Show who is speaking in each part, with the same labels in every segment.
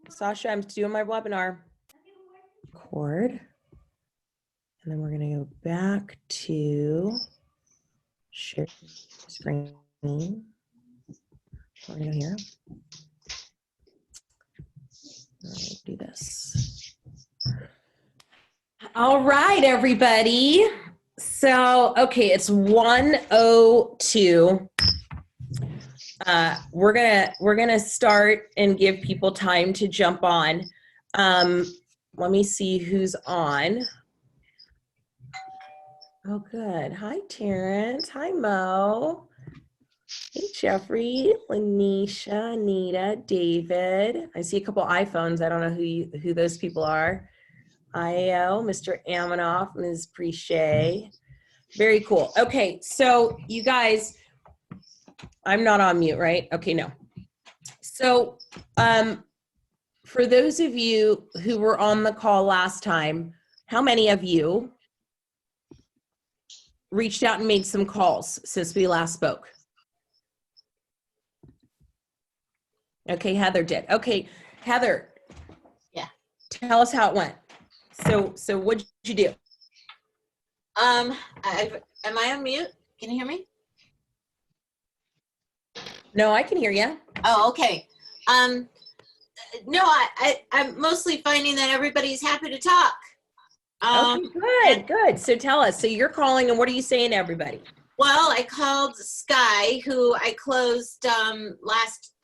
Speaker 1: Sasha, I'm doing my webinar. Record. And then we're going to go back to share screen. We're going to go here. All right, do this. All right, everybody. So, okay, it's 1:02. We're gonna start and give people time to jump on. Let me see who's on. Oh, good. Hi, Terrence. Hi, Mo. Hey, Jeffrey, Lanisha, Anita, David. I see a couple iPhones. I don't know who those people are. IO, Mr. Amanoff, Ms. Preche. Very cool. Okay, so you guys, I'm not on mute, right? Okay, no. So for those of you who were on the call last time, how many of you reached out and made some calls since we last spoke? Okay, Heather did. Okay, Heather.
Speaker 2: Yeah.
Speaker 1: Tell us how it went. So what did you do?
Speaker 2: Am I on mute? Can you hear me?
Speaker 1: No, I can hear you.
Speaker 2: Oh, okay. No, I'm mostly finding that everybody's happy to talk.
Speaker 1: Okay, good. So tell us. So you're calling, and what are you saying to everybody?
Speaker 2: Well, I called Sky, who I closed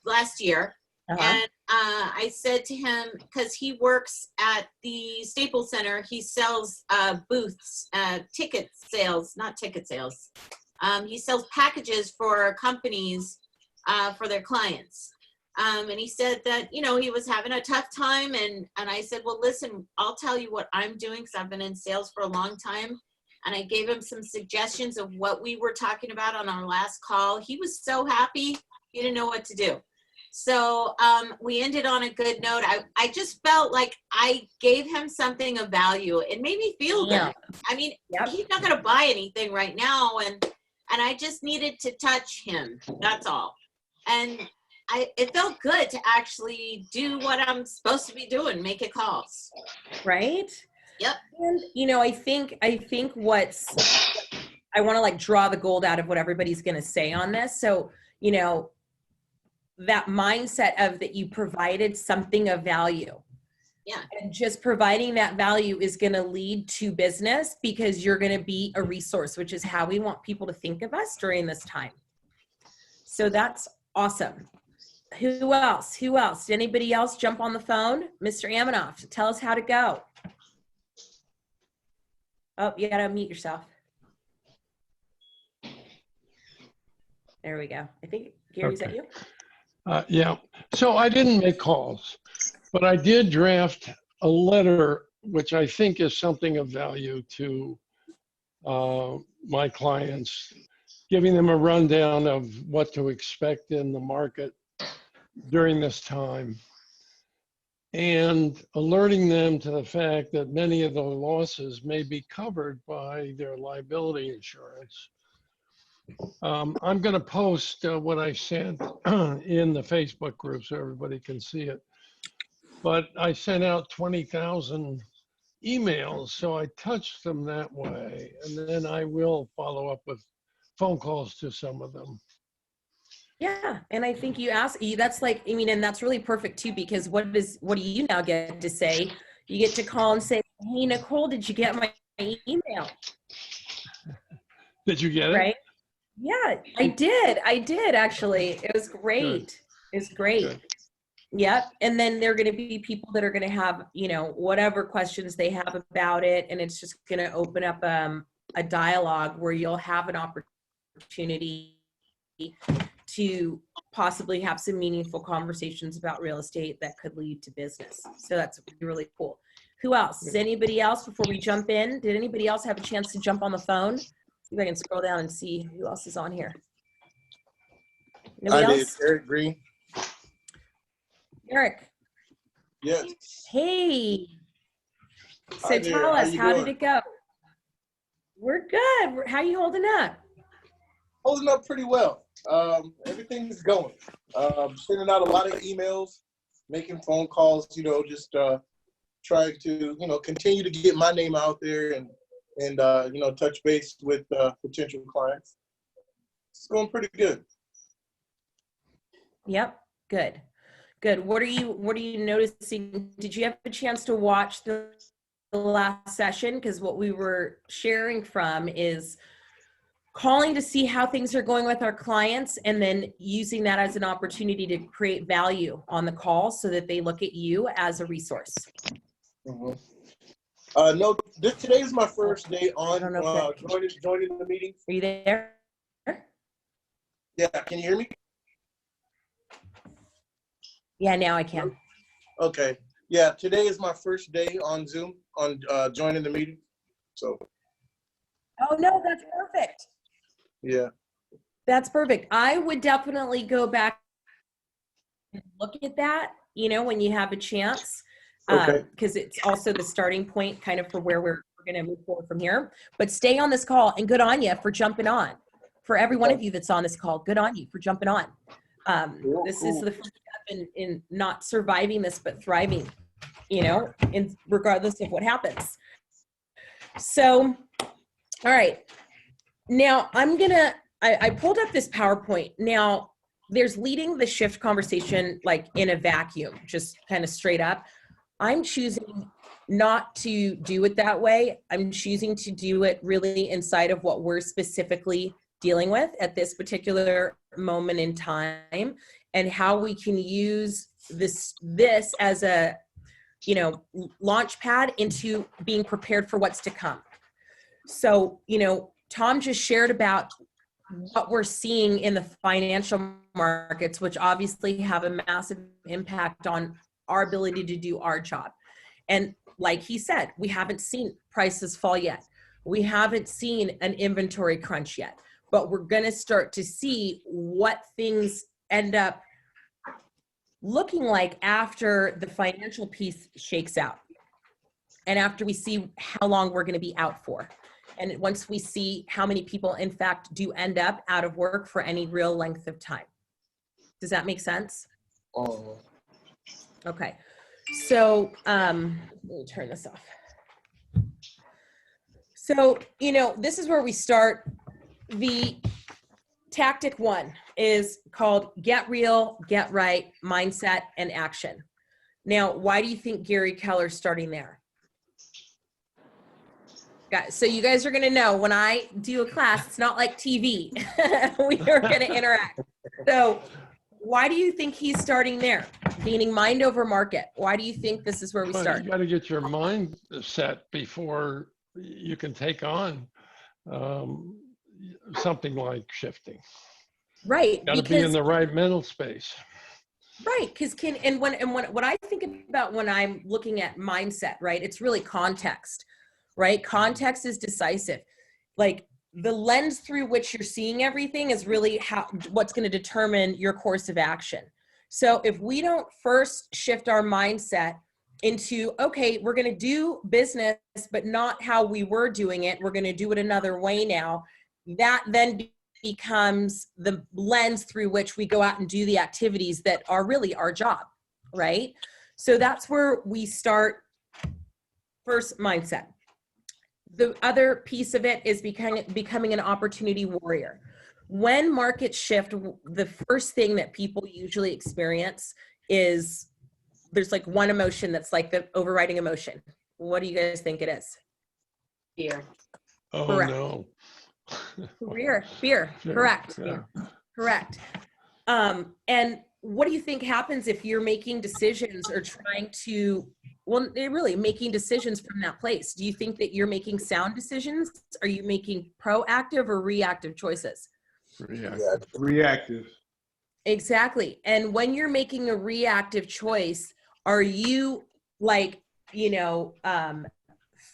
Speaker 2: last year, and I said to him, because he works at the Staples Center, he sells booths, ticket sales, not ticket sales. He sells packages for companies for their clients. And he said that, you know, he was having a tough time. And I said, well, listen, I'll tell you what I'm doing, because I've been in sales for a long time. And I gave him some suggestions of what we were talking about on our last call. He was so happy, he didn't know what to do. So we ended on a good note. I just felt like I gave him something of value. It made me feel good. I mean, he's not going to buy anything right now. And I just needed to touch him. That's all. And it felt good to actually do what I'm supposed to be doing, making calls.
Speaker 1: Right?
Speaker 2: Yep.
Speaker 1: And, you know, I think I want to like draw the gold out of what everybody's going to say on this. So, you know, that mindset of that you provided something of value.
Speaker 2: Yeah.
Speaker 1: And just providing that value is going to lead to business, because you're going to be a resource, which is how we want people to think of us during this time. So that's awesome. Who else? Did anybody else jump on the phone? Mr. Amanoff, tell us how to go. Oh, you got to unmute yourself. There we go. I think, Gary, is that you?
Speaker 3: Yeah. So I didn't make calls, but I did draft a letter, which I think is something of value to my clients, giving them a rundown of what to expect in the market during this time, and alerting them to the fact that many of the losses may be covered by their liability insurance. I'm going to post what I sent in the Facebook group so everybody can see it. But I sent out 20,000 emails, so I touched them that way. And then I will follow up with phone calls to some of them.
Speaker 1: Yeah, and I think that's like, I mean, and that's really perfect too, because what do you now get to say? You get to call and say, hey, Nicole, did you get my email?
Speaker 3: Did you get it?
Speaker 1: Right? Yeah, I did actually. It was great. It was great.
Speaker 3: Good.
Speaker 1: Yep. And then there are going to be people that are going to have, you know, whatever questions they have about it. And it's just going to open up a dialogue where you'll have an opportunity to possibly have some meaningful conversations about real estate that could lead to business. So that's really cool. Who else? Is anybody else before we jump in? Did anybody else have a chance to jump on the phone? See if I can scroll down and see who else is on here. Nobody else?
Speaker 4: Eric Green.
Speaker 1: Eric.
Speaker 4: Yes.
Speaker 1: Hey. So
Speaker 4: Hi there.
Speaker 1: tell us, how
Speaker 4: doing?
Speaker 1: did it go? We're good. How are you holding up?
Speaker 4: Holding up pretty well. Everything's going. Sending out a lot of emails, making phone calls, just trying to, continue to get my name out there and touch base with potential clients. It's going pretty good.
Speaker 1: Yep. Good. Good. What are you noticing? Did you have a chance to watch the last session? Because what we were sharing from is calling to see how things are going with our clients and then using that as an opportunity to create value on the call so that they look at you as a resource.
Speaker 4: Mm-hmm. No, today is my first day on joining the meeting.
Speaker 1: Are you there?
Speaker 4: Yeah, can you hear me?
Speaker 1: Yeah, now I can.
Speaker 4: Okay. Yeah, today is my first day on Zoom on joining the meeting. So.
Speaker 1: Oh no, that's perfect.
Speaker 4: Yeah.
Speaker 1: That's perfect. I would definitely go back and look at that, when you have a chance.
Speaker 4: Okay.
Speaker 1: Because it's also the starting point kind of for where we're going to move forward from here. But stay on this call, and good on you for jumping on. For every one of you that's on this call, good on you for jumping on. This is the first step in not surviving this, but thriving, in regardless of what happens. So, all right. Now I pulled up this PowerPoint. Now there's leading the shift conversation like in a vacuum, just kind of straight up. I'm choosing not to do it that way. I'm choosing to do it really inside of what we're specifically dealing with at this particular moment in time, and how we can use this as a, launch pad into being prepared for what's to come. So, Tom just shared about what we're seeing in the financial markets, which obviously have a massive impact on our ability to do our job. And like he said, we haven't seen prices fall yet. We haven't seen an inventory crunch yet, but we're going to start to see what things end up looking like after the financial piece shakes out and after we see how long we're going to be out for. And once we see how many people, in fact, do end up out of work for any real length of time. Does that make sense?
Speaker 4: Oh.
Speaker 1: Okay. So let me turn this off. So, this is where we start. The tactic 1 is called get real, get right, mindset, and action. Now, why do you think Gary Keller's starting there? So you guys are going to know when I do a class, it's not like TV. We are going to interact. So why do you think he's starting there? Gaining mind over market. Why do you think this is where we start?
Speaker 3: You got to get your mind set before you can take on something like shifting.
Speaker 1: Right.
Speaker 3: Got to be in the right mental space.
Speaker 1: Right. Because what I think about when I'm looking at mindset, right, it's really context, right? Context is decisive. Like the lens through which you're seeing everything is really what's going to determine your course of action. So if we don't first shift our mindset into, okay, we're going to do business, but not how we were doing it. We're going to do it another way now. That then becomes the lens through which we go out and do the activities that are really our job, right? So that's where we start. First, mindset. The other piece of it is becoming an opportunity warrior. When markets shift, the first thing that people usually experience is there's like one emotion that's like the overriding emotion. What do you guys think it is?
Speaker 2: Fear.
Speaker 3: Oh,
Speaker 1: Correct.
Speaker 3: no.
Speaker 1: Fear. Correct.
Speaker 3: Yeah.
Speaker 1: Correct. And what do you think happens if you're making decisions or trying to, really making decisions from that place? Do you think that you're making sound decisions? Are you making proactive or reactive choices?
Speaker 4: Reactive.
Speaker 1: Exactly. And when you're making a reactive choice, are you like,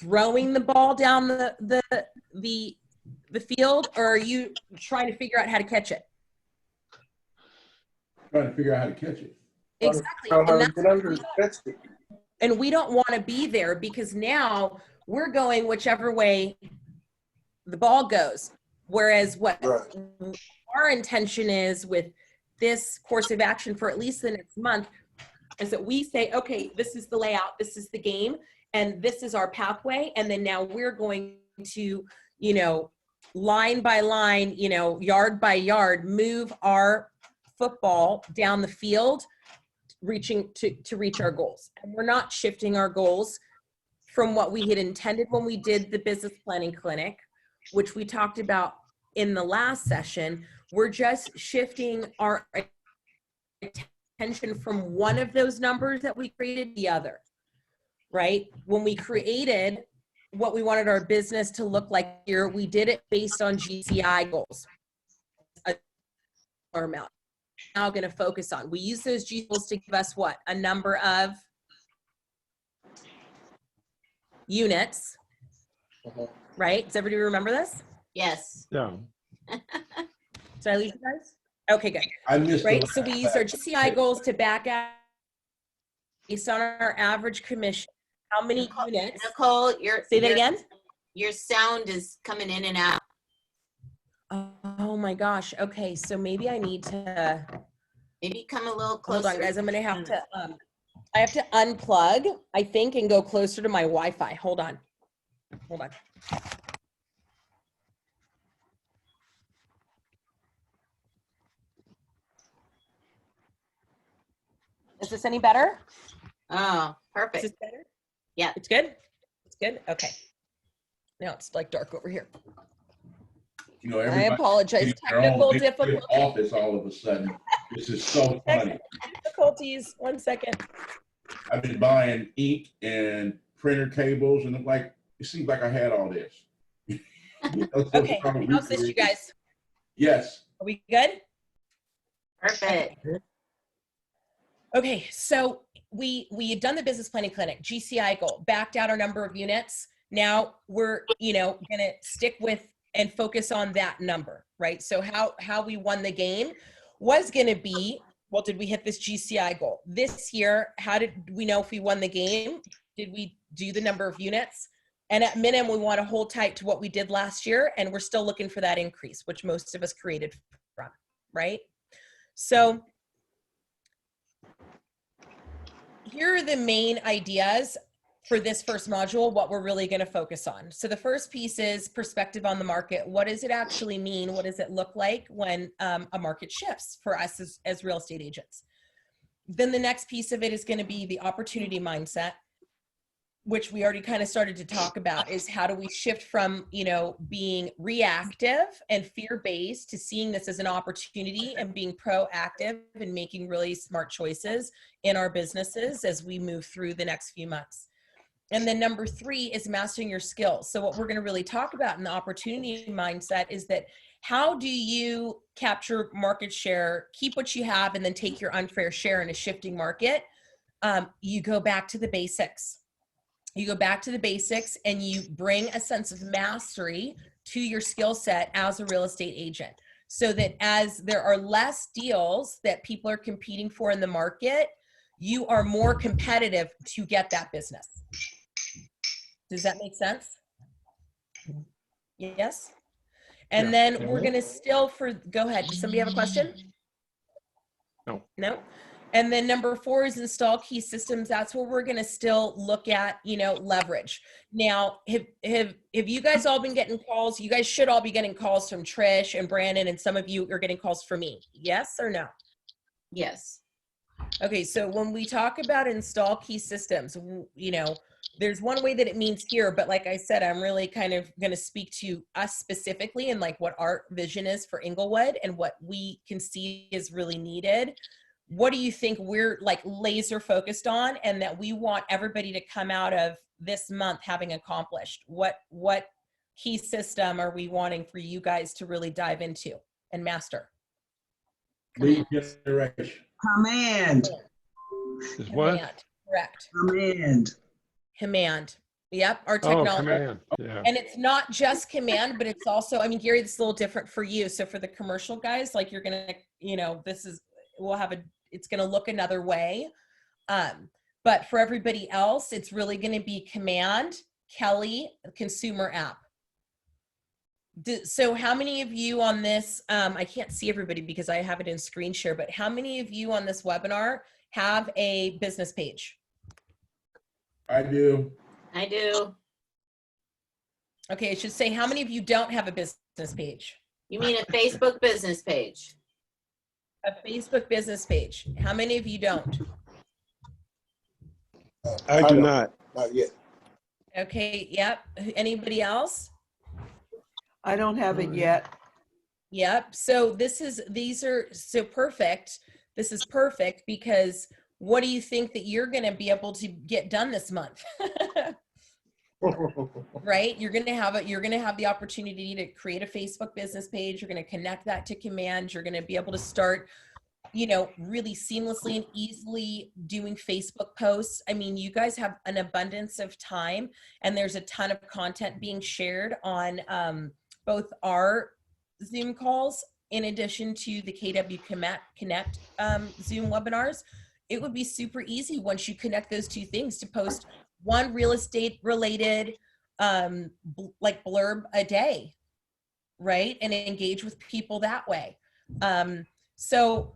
Speaker 1: throwing the ball down the field, or are you trying to figure out how to catch it?
Speaker 4: Trying to figure out how to catch it.
Speaker 1: Exactly. And we don't want to be there because now we're going whichever way the ball goes. Whereas what
Speaker 4: Right.
Speaker 1: our intention is with this course of action for at least the next month is that we say, okay, this is the layout, this is the game, and this is our pathway. And then now we're going to, line by line, yard by yard, move our football down the field, reaching to reach our goals. And we're not shifting our goals from what we had intended when we did the business planning clinic, which we talked about in the last session. We're just shifting our attention from one of those numbers that we created to the other, right? When we created what we wanted our business to look like here, we did it based on GCI goals. Amount. Now going to focus on. We use those G goals to give us what? A number of units, right? Does everybody remember this?
Speaker 2: Yes.
Speaker 3: Yeah.
Speaker 1: Did I lose you guys? Okay, good.
Speaker 5: I missed
Speaker 1: Right,
Speaker 5: the
Speaker 1: so we use our GCI goals to back out based on our average commission. How many units?
Speaker 2: Nicole,
Speaker 1: Say that again?
Speaker 2: Your sound is coming in and out.
Speaker 1: Oh my gosh. Okay, so maybe I need to,
Speaker 2: Maybe come a little closer.
Speaker 1: hold on guys, I'm gonna have to, I have to unplug, I think, and go closer to my Wi-Fi. Hold on. Hold on. Is this any better?
Speaker 2: Oh,
Speaker 1: Is
Speaker 2: perfect.
Speaker 1: this better?
Speaker 2: Yeah.
Speaker 1: It's good? It's good? Okay. Now it's like dark over here.
Speaker 5: You know,
Speaker 1: I
Speaker 5: everybody
Speaker 1: apologize.
Speaker 5: in their own
Speaker 1: Technical
Speaker 5: big office all of a sudden. This is so funny.
Speaker 1: difficulties. 1 second.
Speaker 5: I've been buying ink and printer cables, and I'm like, it seems like I had all this.
Speaker 1: Okay, how's this, you guys?
Speaker 5: Yes.
Speaker 1: Are we good?
Speaker 2: Perfect.
Speaker 1: Okay, so we had done the business planning clinic, GCI goal, backed out our number of units. Now we're, gonna stick with and focus on that number, right? So how we won the game was gonna be, well, did we hit this GCI goal? This year, how did we know if we won the game? Did we do the number of units? And at minimum, we want to hold tight to what we did last year, and we're still looking for that increase, which most of us created from, right? So here are the main ideas for this first module, what we're really going to focus on. So the first piece is perspective on the market. What does it actually mean? What does it look like when a market shifts for us as real estate agents? Then the next piece of it is going to be the opportunity mindset, which we already kind of started to talk about, is how do we shift from, being reactive and fear-based to seeing this as an opportunity and being proactive and making really smart choices in our businesses as we move through the next few months. And then number 3 is mastering your skills. So what we're going to really talk about in the opportunity mindset is that how do you capture market share, keep what you have, and then take your unfair share in a shifting market? You go back to the basics. You go back to the basics and you bring a sense of mastery to your skill set as a real estate agent, so that as there are less deals that people are competing for in the market, you are more competitive to get that business. Does that make sense? Yes? And
Speaker 3: Yeah.
Speaker 1: then we're going to still go ahead. Does somebody have a question? No? And then number 4 is install key systems. That's where we're going to still look at, leverage. Now, have you guys all been getting calls? You guys should all be getting calls from Trish and Brandon, and some of you are getting calls from me. Yes or no?
Speaker 2: Yes.
Speaker 1: Okay, so when we talk about install key systems, there's one way that it means here, but like I said, I'm really kind of going to speak to us specifically and like what our vision is for Inglewood and what we can see is really needed. What do you think we're like laser focused on and that we want everybody to come out of this month having accomplished? What key system are we wanting for you guys to really dive into and master?
Speaker 5: Lead generation.
Speaker 6: Command.
Speaker 3: Is what?
Speaker 1: Command. Correct.
Speaker 6: Command.
Speaker 1: Command. Yep. Our
Speaker 3: Oh,
Speaker 1: technology.
Speaker 3: command. Yeah.
Speaker 1: And it's not just command, but it's also, Gary, this is a little different for you. So for the commercial guys, like you're going to, it's going to look another way. But for everybody else, it's really going to be command, Kelly, consumer app. So how many of you on this, I can't see everybody because I have it in screen share, but how many of you on this webinar have a business page?
Speaker 5: I do.
Speaker 2: I do.
Speaker 1: Okay, it should say how many of you don't have a business page?
Speaker 2: You mean a Facebook business page?
Speaker 1: A Facebook business page. How many of you don't?
Speaker 7: I do not.
Speaker 4: Not yet.
Speaker 1: Okay, yep. Anybody else?
Speaker 8: I don't have it yet.
Speaker 1: Yep. So these are so perfect. This is perfect because what do you think that you're going to be able to get done this month? Right? You're going to have the opportunity to create a Facebook business page. You're going to connect that to Command. You're going to be able to start, really seamlessly and easily doing Facebook posts. I mean, you guys have an abundance of time and there's a ton of content being shared on both our Zoom calls in addition to the KW Connect Zoom webinars. It would be super easy once you connect those two things to post one real estate related like blurb a day, right? And engage with people that way. So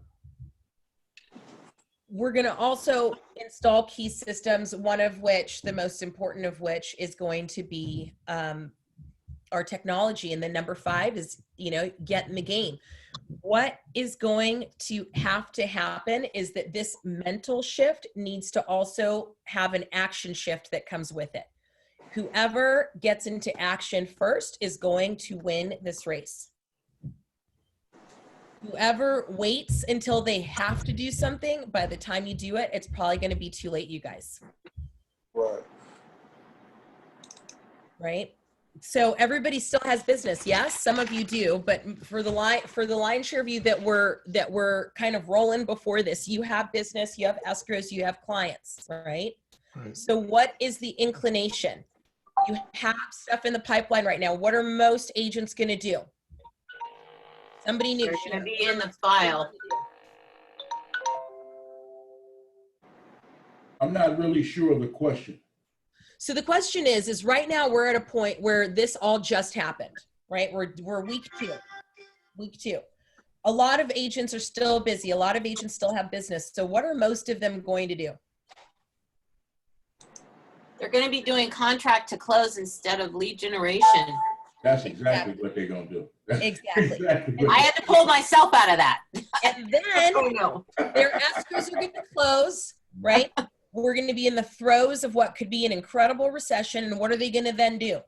Speaker 1: we're going to also install key systems, one of which, the most important of which, is going to be our technology. And then number 5 is, get in the game. What is going to have to happen is that this mental shift needs to also have an action shift that comes with it. Whoever gets into action first is going to win this race. Whoever waits until they have to do something, by the time you do it, it's probably going to be too late, you guys.
Speaker 4: Right.
Speaker 1: Right? So everybody still has business. Yes, some of you do, but for the lion's share of you that were kind of rolling before this, you have business, you have escrows, you have clients, right?
Speaker 3: Right.
Speaker 1: So what is the inclination? You have stuff in the pipeline right now. What are most agents going to do? Somebody new.
Speaker 2: They're going to be in the file.
Speaker 5: I'm not really sure of the question.
Speaker 1: So the question is right now we're at a point where this all just happened, right? We're week two. A lot of agents are still busy. A lot of agents still have business. So what are most of them going to do?
Speaker 2: They're going to be doing contract to close instead of lead generation.
Speaker 5: That's exactly what they're going to do.
Speaker 1: Exactly.
Speaker 2: I had to pull myself out of that.
Speaker 1: And then
Speaker 2: Oh, no.
Speaker 1: their escrows are going to close, right? We're going to be in the throes of what could be an incredible recession. And what are they going to then do?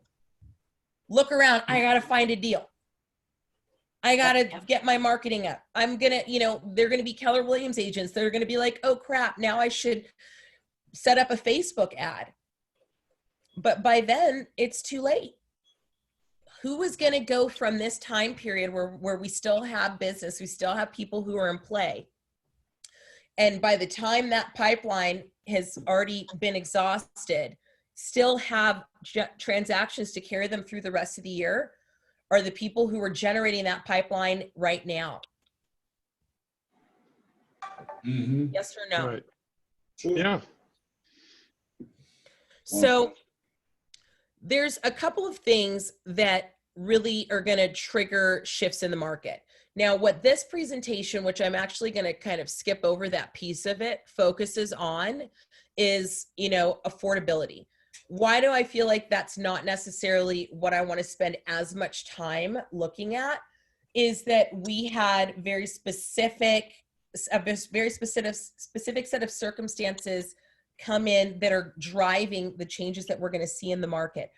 Speaker 1: Look around. I got to find a deal. I got to get my marketing up. I'm going to, they're going to be Keller Williams agents. They're going to be like, oh crap, now I should set up a Facebook ad. But by then it's too late. Who is going to go from this time period where we still have business, we still have people who are in play, and by the time that pipeline has already been exhausted, still have transactions to carry them through the rest of the year, are the people who are generating that pipeline right now.
Speaker 5: Mm-hmm.
Speaker 1: Yes or no?
Speaker 3: Right. Yeah.
Speaker 1: So there's a couple of things that really are going to trigger shifts in the market. Now, what this presentation, which I'm actually going to kind of skip over that piece of it, focuses on is, affordability. Why do I feel like that's not necessarily what I want to spend as much time looking at? Is that we had a very specific set of circumstances come in that are driving the changes that we're going to see in the market.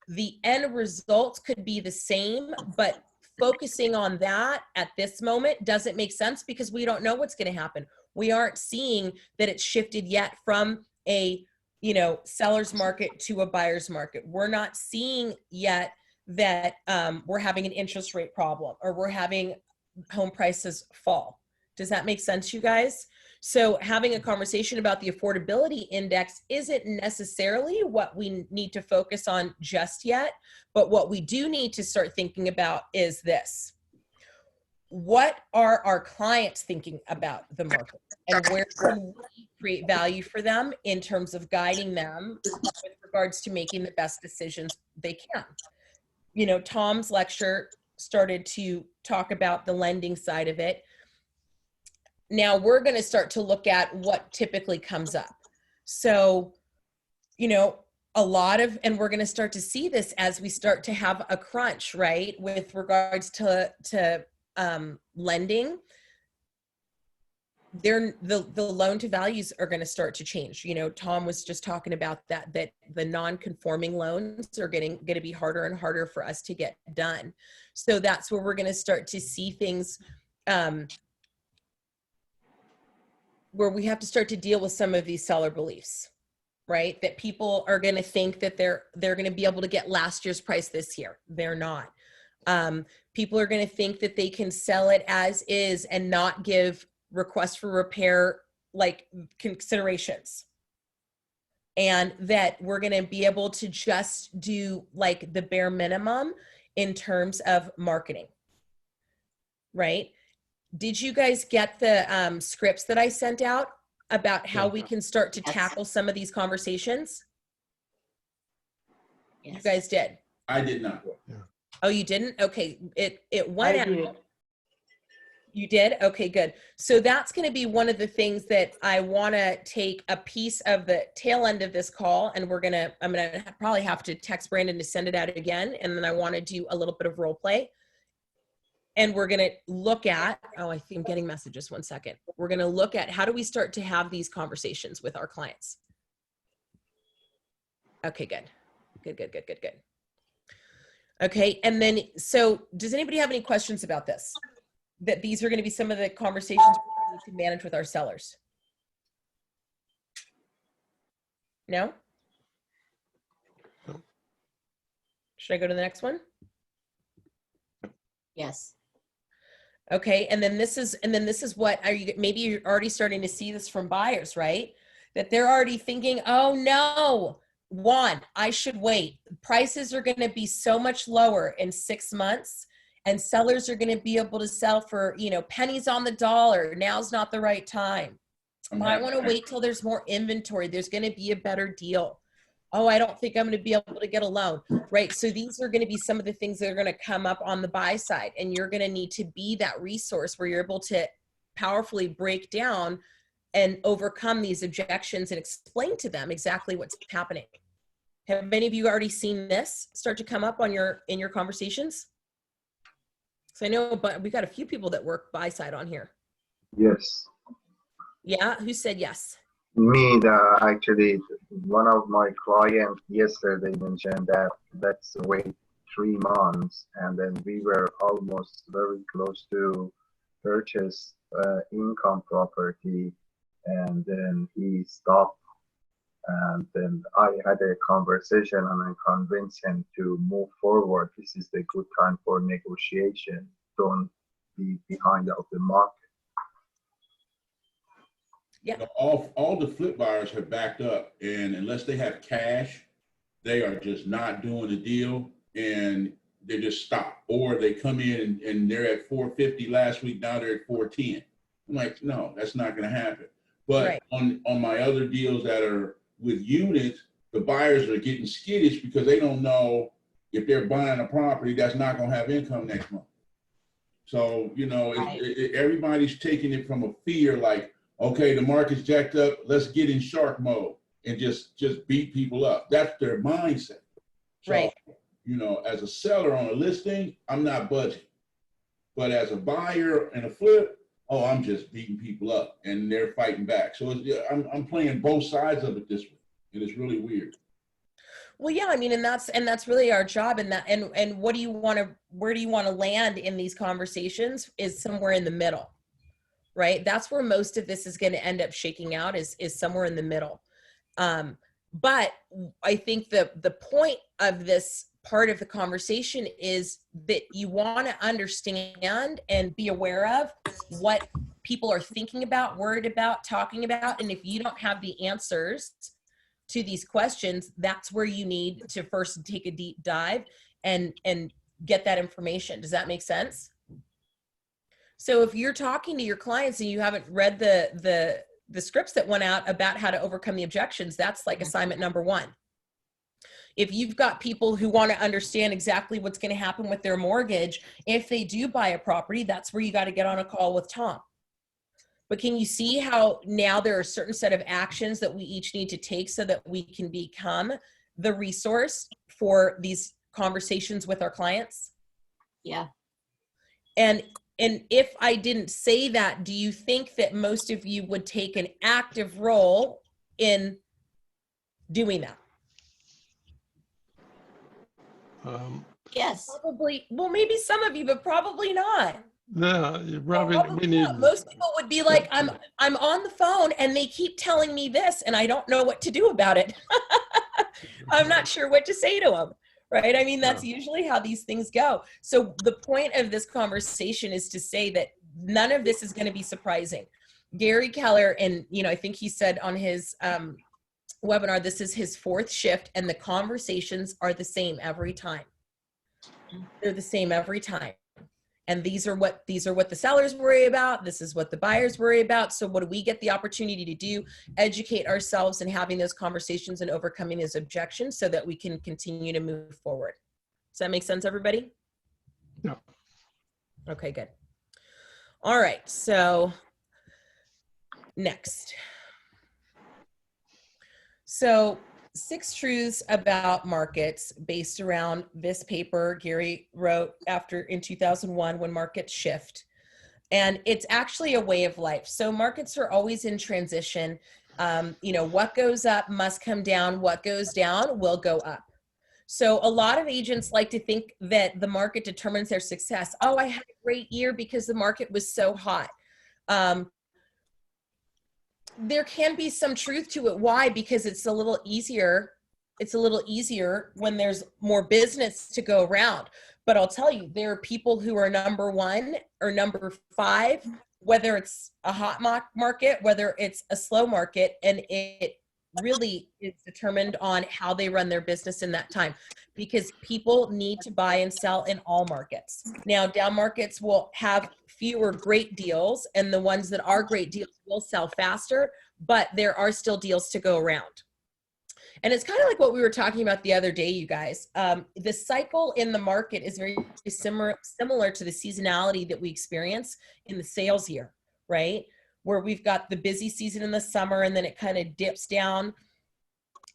Speaker 1: The end results could be the same, but focusing on that at this moment doesn't make sense because we don't know what's going to happen. We aren't seeing that it's shifted yet from a, seller's market to a buyer's market. We're not seeing yet that we're having an interest rate problem or we're having home prices fall. Does that make sense, you guys? So having a conversation about the affordability index isn't necessarily what we need to focus on just yet, but what we do need to start thinking about is this. What are our clients thinking about the market? And where can we create value for them in terms of guiding them with regards to making the best decisions they can? Tom's lecture started to talk about the lending side of it. Now we're going to start to look at what typically comes up. So, and we're going to start to see this as we start to have a crunch, right? With regards to lending, the loan to values are going to start to change. Tom was just talking about that the non-conforming loans are going to be harder and harder for us to get done. So that's where we're going to start to see things, where we have to start to deal with some of these seller beliefs, right? That people are going to think that they're going to be able to get last year's price this year. They're not. People are going to think that they can sell it as is and not give requests for repair like considerations, and that we're going to be able to just do like the bare minimum in terms of marketing, right? Did you guys get the scripts that I sent out about how we can start to tackle some of these conversations?
Speaker 2: Yes.
Speaker 1: You guys did.
Speaker 5: I did not.
Speaker 1: Oh, you didn't? Okay. It went
Speaker 8: I
Speaker 1: out.
Speaker 8: did.
Speaker 1: You did? Okay, good. So that's going to be one of the things that I want to take a piece of the tail end of this call, and I'm going to probably have to text Brandon to send it out again. And then I want to do a little bit of role play. And we're going to look at, I think I'm getting messages. One second. We're going to look at how do we start to have these conversations with our clients? Okay, good. Good. Okay. And then, so does anybody have any questions about this? That these are going to be some of the conversations we need to manage with our sellers? No? Should I go to the next one?
Speaker 2: Yes.
Speaker 1: Okay, and then this is what maybe you're already starting to see this from buyers, right? That they're already thinking, oh no, I should wait. Prices are going to be so much lower in 6 months, and sellers are going to be able to sell for, pennies on the dollar. Now's not the right time. I want to wait till there's more inventory. There's going to be a better deal. Oh, I don't think I'm going to be able to get a loan, right? So these are going to be some of the things that are going to come up on the buy side, and you're going to need to be that resource where you're able to powerfully break down and overcome these objections and explain to them exactly what's happening. Have any of you already seen this start to come up in your conversations? So I know, but we got a few people that work buy side on here.
Speaker 7: Yes.
Speaker 1: Yeah, who said yes?
Speaker 7: Me, actually, one of my clients yesterday mentioned that let's wait 3 months, and then we were almost very close to purchase income property, and then he stopped, and then I had a conversation and I convinced him to move forward. This is the good time for negotiation. Don't be behind of the market.
Speaker 1: Yeah.
Speaker 5: All the flip buyers have backed up, and unless they have cash, they are just not doing the deal, and they just stop. Or they come in and they're at 450 last week, now they're at 410. I'm like, no, that's not going to happen. But right. on my other deals that are with units, the buyers are getting skittish because they don't know if they're buying a property that's not going to have income next month. So, right. Everybody's taking it from a fear, like, okay, the market's jacked up, let's get in shark mode and just beat people up. That's their mindset. So, right. As a seller on a listing, I'm not budging. But as a buyer and a flip, I'm just beating people up and they're fighting back. So I'm playing both sides of it this way, and it's really weird.
Speaker 1: Well, yeah, I mean, and that's really our job. And where do you want to land in these conversations is somewhere in the middle. Right? That's where most of this is going to end up shaking out is somewhere in the middle. But I think the point of this part of the conversation is that you want to understand and be aware of what people are thinking about, worried about, talking about. And if you don't have the answers to these questions, that's where you need to first take a deep dive and get that information. Does that make sense? So if you're talking to your clients and you haven't read the scripts that went out about how to overcome the objections, that's like assignment number 1. if you've got people who want to understand exactly what's going to happen with their mortgage, if they do buy a property, that's where you got to get on a call with Tom. But can you see how now there are a certain set of actions that we each need to take so that we can become the resource for these conversations with our clients?
Speaker 2: Yeah.
Speaker 1: And if I didn't say that, do you think that most of you would take an active role in doing that?
Speaker 2: Yes.
Speaker 1: Probably, well, maybe some of you, but probably not.
Speaker 3: No, you probably,
Speaker 1: Probably
Speaker 3: we need.
Speaker 1: not. Most people would be like, I'm on the phone and they keep telling me this and I don't know what to do about it. I'm not sure what to say to them. Right. I mean, that's usually how these things go. So the point of this conversation is to say that none of this is going to be surprising. Gary Keller, and, you know, I think he said on his webinar, this is his 4th shift and the conversations are the same every time. They're the same every time. And these are what the sellers worry about. This is what the buyers worry about. So what do we get the opportunity to do? Educate ourselves and having those conversations and overcoming those objections so that we can continue to move forward. Does that make sense, everybody?
Speaker 3: Yeah.
Speaker 1: Okay, good. All right, so next. So 6 truths about markets based around this paper Gary wrote in 2001 when markets shift. And it's actually a way of life. So markets are always in transition. You know, what goes up must come down. What goes down will go up. So a lot of agents like to think that the market determines their success. Oh, I had a great year because the market was so hot. There can be some truth to it. Why? Because it's a little easier. It's a little easier when there's more business to go around. But I'll tell you, there are people who are number 1 or number 5, whether it's a hot market, whether it's a slow market, and it really is determined on how they run their business in that time, because people need to buy and sell in all markets. Now, down markets will have fewer great deals, and the ones that are great deals will sell faster, but there are still deals to go around. And it's kind of like what we were talking about the other day, you guys. The cycle in the market is very similar to the seasonality that we experience in the sales year, right? Where we've got the busy season in the summer and then it kind of dips down.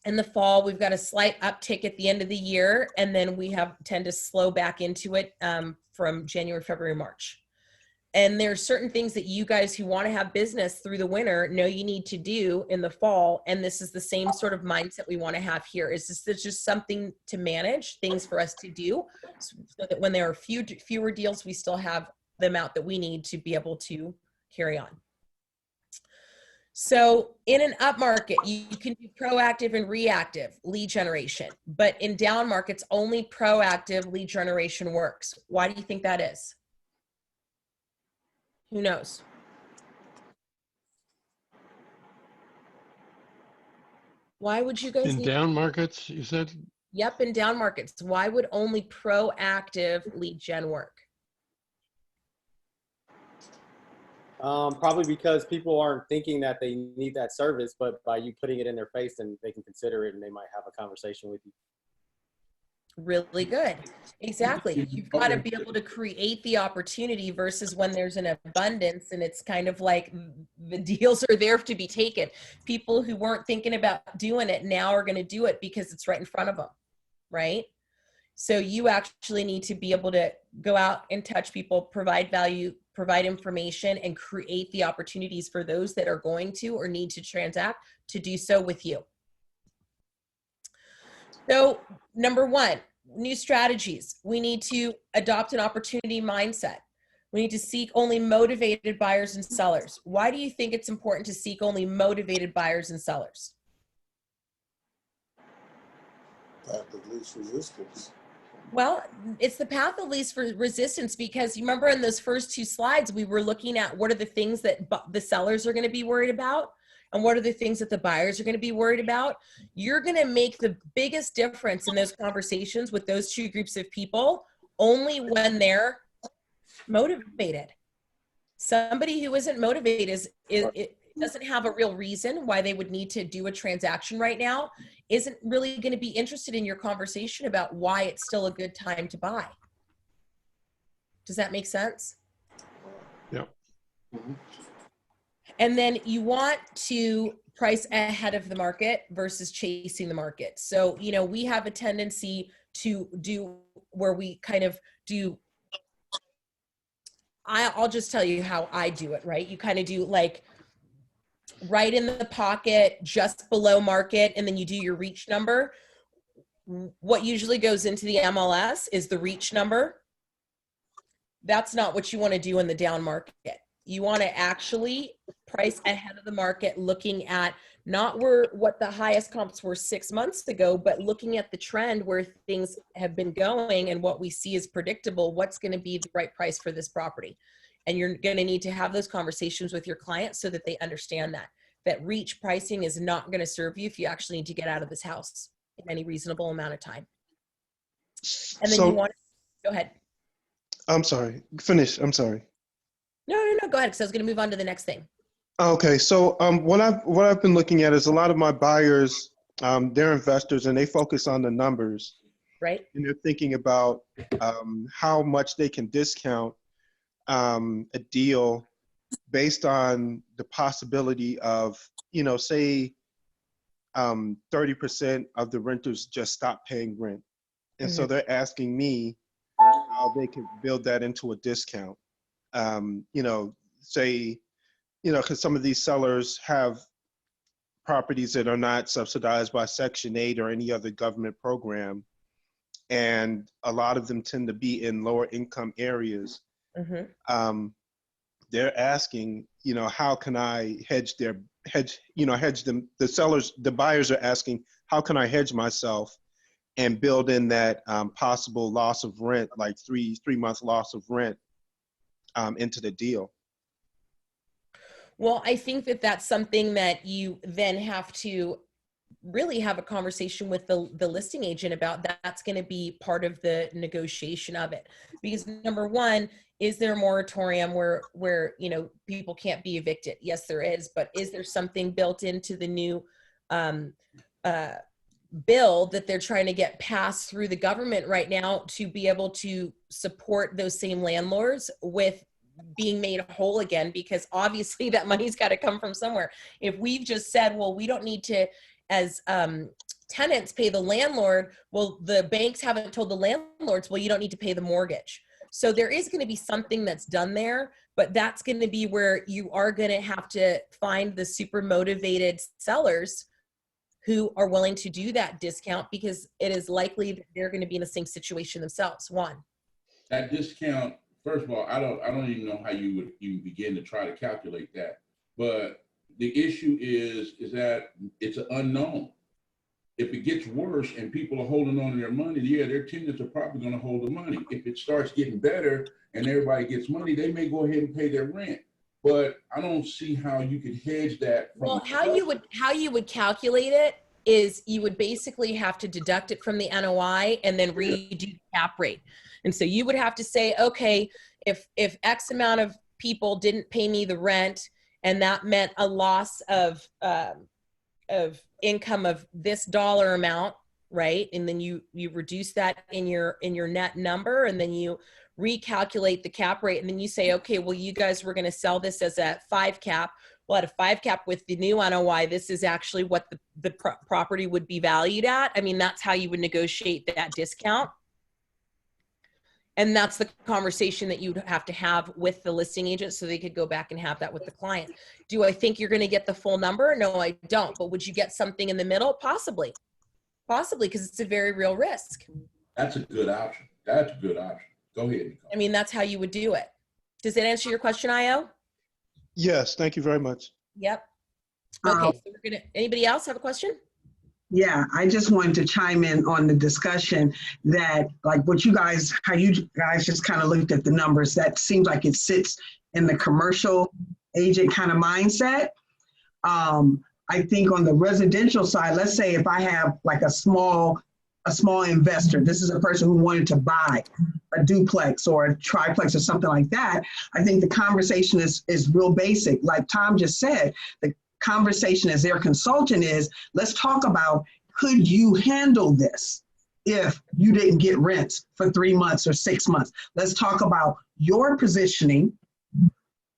Speaker 1: In the fall, we've got a slight uptick at the end of the year, and then we tend to slow back into it from January, February, March. And there's certain things that you guys who want to have business through the winter know you need to do in the fall. And this is the same sort of mindset we want to have here. It's just something to manage, things for us to do, so that when there are fewer deals, we still have the amount that we need to be able to carry on. So in an up market, you can do proactive and reactive lead generation, but in down markets, only proactive lead generation works. Why do you think that is? Who knows? Why would you guys
Speaker 3: In down markets, you said?
Speaker 1: Yep, in down markets. Why would only proactive lead gen work?
Speaker 9: Probably because people aren't thinking that they need that service, but by you putting it in their face, and they can consider it and they might have a conversation with you.
Speaker 1: Really good. Exactly. You've got to be able to create the opportunity versus when there's an abundance and it's kind of like the deals are there to be taken. People who weren't thinking about doing it now are going to do it because it's right in front of them, right? So you actually need to be able to go out and touch people, provide value, provide information, and create the opportunities for those that are going to or need to transact to do so with you. So number 1, new strategies. We need to adopt an opportunity mindset. We need to seek only motivated buyers and sellers. Why do you think it's important to seek only motivated buyers and sellers?
Speaker 4: Path of least resistance.
Speaker 1: Well, it's the path of least resistance, because you remember in those first 2 slides, we were looking at what are the things that the sellers are going to be worried about and what are the things that the buyers are going to be worried about. You're going to make the biggest difference in those conversations with those 2 groups of people only when they're motivated. Somebody who isn't motivated doesn't have a real reason why they would need to do a transaction right now, isn't really going to be interested in your conversation about why it's still a good time to buy. Does that make sense?
Speaker 3: Yeah.
Speaker 1: And then you want to price ahead of the market versus chasing the market. So, you know, we have a tendency to do where we kind of do, I'll just tell you how I do it, right? You kind of do like right in the pocket, just below market, and then you do your reach number. What usually goes into the MLS is the reach number. That's not what you want to do in the down market. You want to actually price ahead of the market, looking at not what the highest comps were 6 months ago, but looking at the trend where things have been going and what we see is predictable, what's going to be the right price for this property. And you're going to need to have those conversations with your clients so that they understand that reach pricing is not going to serve you if you actually need to get out of this house in any reasonable amount of time. And then you want to, go ahead.
Speaker 10: I'm sorry, finish, I'm sorry.
Speaker 1: No, go ahead, because I was going to move on to the next thing.
Speaker 10: Okay, so what I've been looking at is a lot of my buyers, they're investors and they focus on the numbers.
Speaker 1: Right.
Speaker 10: And they're thinking about how much they can discount a deal based on the possibility of, you know, say 30% of the renters just stop paying rent. And so they're asking me how they can build that into a discount. You know, say, you know, because some of these sellers have properties that are not subsidized by Section 8 or any other government program. And a lot of them tend to be in lower income areas. They're asking, you know, how can I hedge them? The sellers, the buyers are asking, how can I hedge myself and build in that possible loss of rent, like three-month loss of rent into the deal?
Speaker 1: Well, I think that's something that you then have to really have a conversation with the listing agent about. That's going to be part of the negotiation of it. Because number one, is there a moratorium where you know, people can't be evicted? Yes, there is. But is there something built into the new bill that they're trying to get passed through the government right now to be able to support those same landlords with being made whole again? Because obviously that money's got to come from somewhere. If we've just said, well, we don't need to, as tenants, pay the landlord, well, the banks haven't told the landlords, well, you don't need to pay the mortgage. So there is going to be something that's done there, but that's going to be where you are going to have to find the super motivated sellers who are willing to do that discount, because it is likely that they're going to be in the same situation themselves. One,
Speaker 5: that discount, first of all, I don't even know how you would even begin to try to calculate that. But the issue is that it's an unknown. If it gets worse and people are holding on to their money, yeah, their tenants are probably going to hold the money. If it starts getting better and everybody gets money, they may go ahead and pay their rent. But I don't see how you could hedge that.
Speaker 1: Well, how you would calculate it is you would basically have to deduct it from the NOI and then redo the cap rate. And so you would have to say, okay, if X amount of people didn't pay me the rent, and that meant a loss of income of this dollar amount, right? And then you reduce that in your net number, and then you recalculate the cap rate, and then you say, okay, well, you guys were going to sell this as a 5 cap. Well, at a 5 cap with the new NOI, this is actually what the property would be valued at. I mean, that's how you would negotiate that discount. And that's the conversation that you'd have to have with the listing agent so they could go back and have that with the client. Do I think you're going to get the full number? No, I don't. But would you get something in the middle? Possibly, because it's a very real risk.
Speaker 5: That's a good option. That's a good option. Go ahead, Nicole.
Speaker 1: I mean, that's how you would do it. Does that answer your question, Io?
Speaker 10: Yes, thank you very much.
Speaker 1: Yep. Okay, so we're gonna, anybody else have a question?
Speaker 11: Yeah, I just wanted to chime in on the discussion that, like, how you guys just kind of looked at the numbers, that seems like it sits in the commercial agent kind of mindset. I think on the residential side, let's say if I have like a small investor, this is a person who wanted to buy a duplex or a triplex or something like that, I think the conversation is real basic. Like Tom just said, the conversation as their consultant is, let's talk about, could you handle this if you didn't get rents for 3 months or 6 months? Let's talk about your positioning,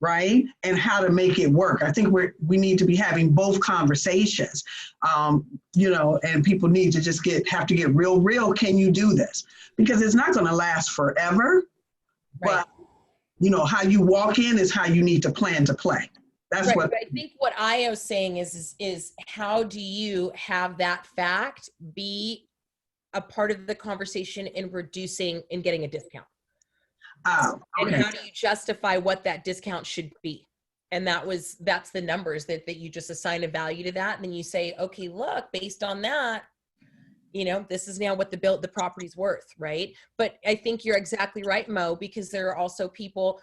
Speaker 11: right? And how to make it work. I think we need to be having both conversations, you know, and people need to just have to get real. Can you do this? Because it's not going to last forever,
Speaker 1: Right.
Speaker 11: but you know, how you walk in is how you need to plan to play. That's
Speaker 1: Right,
Speaker 11: what
Speaker 1: but I think what Io's saying is how do you have that fact be a part of the conversation in reducing and getting a discount?
Speaker 11: Oh,
Speaker 1: And
Speaker 11: okay.
Speaker 1: how do you justify what that discount should be? And that's the numbers that you just assign a value to that. And then you say, okay, look, based on that, you know, this is now what the property's worth, right? But I think you're exactly right, Mo, because there are also people,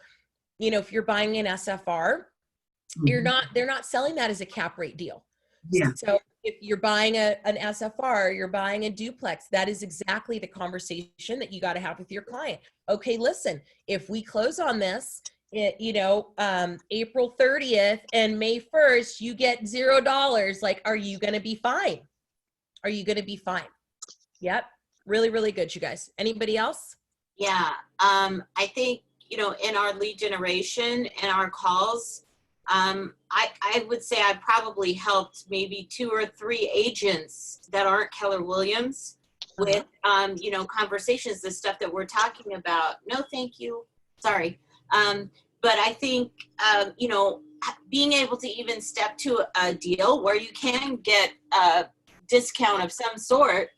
Speaker 1: you know, if you're buying an SFR, they're not selling that as a cap rate deal.
Speaker 11: Yeah.
Speaker 1: So if you're buying an SFR, you're buying a duplex, that is exactly the conversation that you got to have with your client. Okay, listen, if we close on this, you know, April 30th and May 1st, you get $0. Like, are you going to be fine? Are you going to be fine? Yep. Really, really good, you guys. Anybody else?
Speaker 2: Yeah. I think, you know, in our lead generation and our calls, I would say I probably helped maybe 2 or 3 agents that aren't Keller Williams with, you know, conversations, the stuff that we're talking about. No, thank you. Sorry. But I think, you know, being able to even step to a deal where you can get a discount of some sort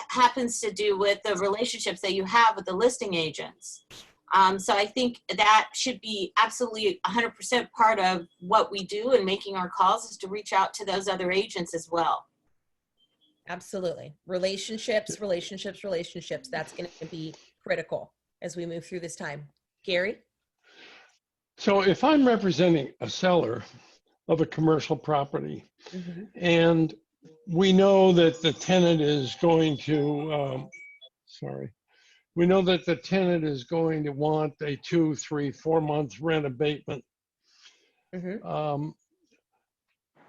Speaker 2: happens to do with the relationships that you have with the listing agents. So I think that should be absolutely 100% part of what we do in making our calls, is to reach out to those other agents as well.
Speaker 1: Absolutely. Relationships. That's going to be critical as we move through this time. Gary?
Speaker 3: So if I'm representing a seller of a commercial property, and we know that the tenant is going to, we know that the tenant is going to want a 2, 3, 4 month rent abatement.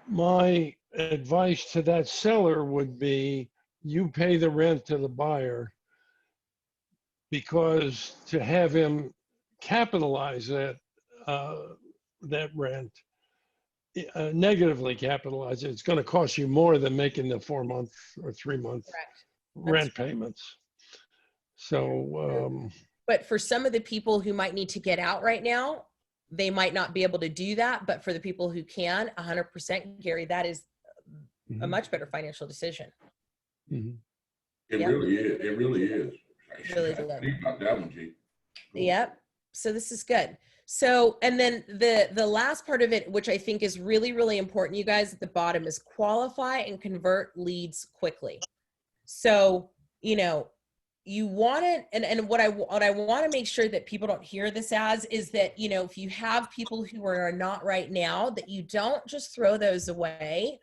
Speaker 3: My advice to that seller would be, you pay the rent to the buyer, because to have him capitalize that rent, negatively capitalize it, it's going to cost you more than making the 4 month or 3 month rent payments. So,
Speaker 1: but for some of the people who might need to get out right now, they might not be able to do that. But for the people who can, 100%, Gary, that is a much better financial decision.
Speaker 5: It really is. It really is.
Speaker 1: Really
Speaker 5: I think about that one, G.
Speaker 1: Yep. So this is good. So, and then the last part of it, which I think is really, really important, you guys, at the bottom, is qualify and convert leads quickly. So, you know, you want it, and what I want to make sure that people don't hear this as is that, you know, if you have people who are not right now, that you don't just throw those away,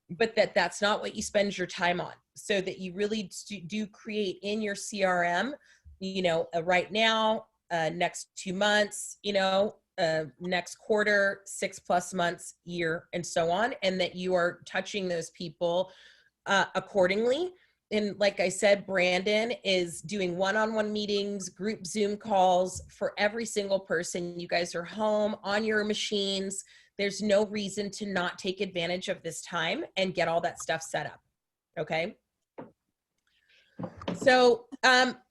Speaker 1: but that's not what you spend your time on. So that you really do create in your CRM, you know, right now, next 2 months, you know, next quarter, 6+ months, year, and so on, and that you are touching those people accordingly. And like I said, Brandon is doing one-on-one meetings, group Zoom calls for every single person. You guys are home on your machines. There's no reason to not take advantage of this time and get all that stuff set up. Okay. So,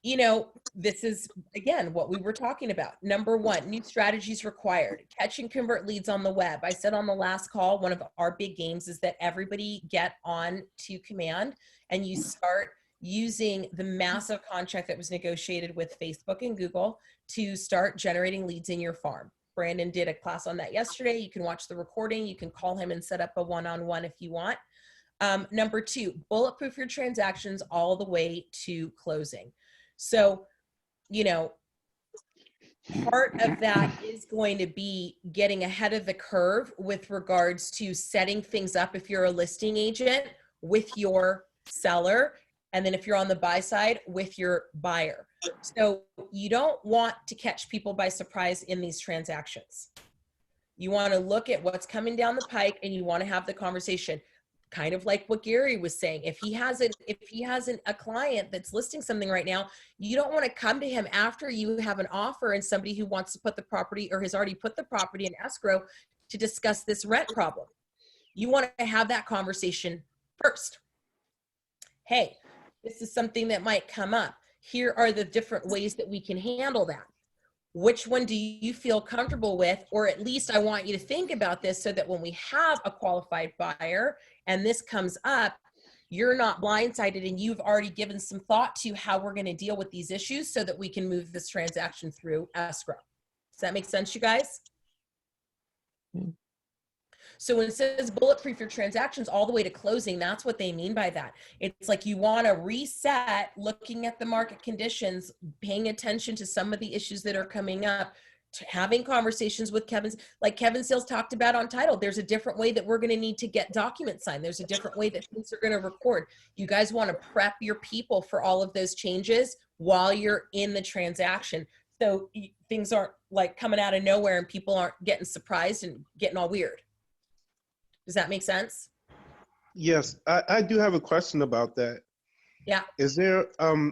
Speaker 1: you know, this is, again, what we were talking about. Number 1, new strategies required. Catch and convert leads on the web. I said on the last call, one of our big games is that everybody get on to Command and you start using the massive contract that was negotiated with Facebook and Google to start generating leads in your farm. Brandon did a class on that yesterday. You can watch the recording. You can call him and set up a one-on-one if you want. Number 2, bulletproof your transactions all the way to closing. So, you know, part of that is going to be getting ahead of the curve with regards to setting things up if you're a listing agent with your seller And then if you're on the buy side, with your buyer. So you don't want to catch people by surprise in these transactions. You want to look at what's coming down the pike and you want to have the conversation. Kind of like what Gary was saying. If he has a client that's listing something right now, you don't want to come to him after you have an offer and somebody who wants to put the property or has already put the property in escrow to discuss this rent problem. You want to have that conversation first. Hey, this is something that might come up. Here are the different ways that we can handle that. Which one do you feel comfortable with? Or at least I want you to think about this so that when we have a qualified buyer and this comes up, you're not blindsided and you've already given some thought to how we're going to deal with these issues so that we can move this transaction through escrow. Does that make sense, you guys? So when it says bulletproof your transactions all the way to closing, that's what they mean by that. It's like you want to reset, looking at the market conditions, paying attention to some of the issues that are coming up, having conversations with like Kevin Sales talked about on Untitled. There's a different way that we're going to need to get documents signed. There's a different way that things are going to record. You guys want to prep your people for all of those changes while you're in the transaction. So things aren't like coming out of nowhere and people aren't getting surprised and getting all weird. Does that make sense?
Speaker 10: Yes, I do have a question about that.
Speaker 1: Yeah.
Speaker 10: Is there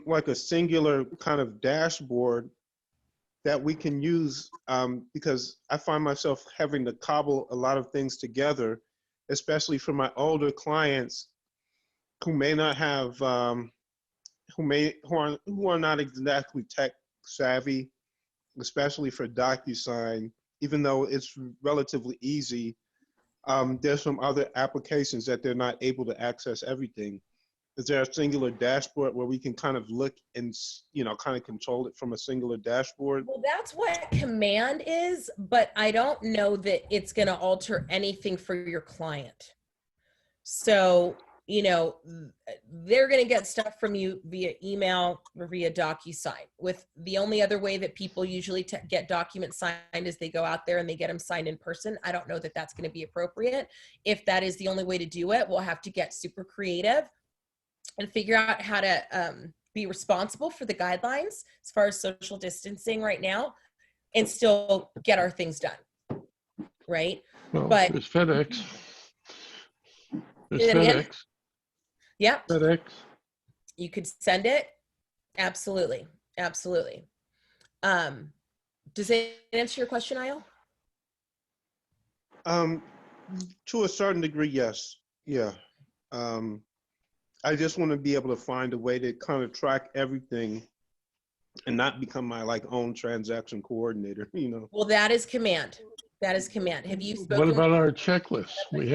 Speaker 10: like a singular kind of dashboard that we can use? Because I find myself having to cobble a lot of things together, especially for my older clients who may not have, who are not exactly tech savvy, especially for DocuSign, even though it's relatively easy. There's some other applications that they're not able to access everything. Is there a singular dashboard where we can kind of look and, you know, kind of control it from a singular dashboard?
Speaker 1: Well, that's what Command is, but I don't know that it's going to alter anything for your client. So, you know, they're going to get stuff from you via email or via DocuSign. With the only other way that people usually get documents signed is they go out there and they get them signed in person. I don't know that that's going to be appropriate. If that is the only way to do it, we'll have to get super creative and figure out how to be responsible for the guidelines as far as social distancing right now and still get our things done, right?
Speaker 3: Well,
Speaker 1: But
Speaker 3: there's FedEx. There's
Speaker 1: say that again?
Speaker 3: FedEx.
Speaker 1: Yeah.
Speaker 3: FedEx.
Speaker 1: You could send it. Absolutely. Absolutely. Does it answer your question, Ayo?
Speaker 10: To a certain degree, yes. Yeah. I just want to be able to find a way to kind of track everything and not become my like own transaction coordinator, you know?
Speaker 1: Well, that is Command. That is Command. Have you spoken?
Speaker 3: What about our checklists? We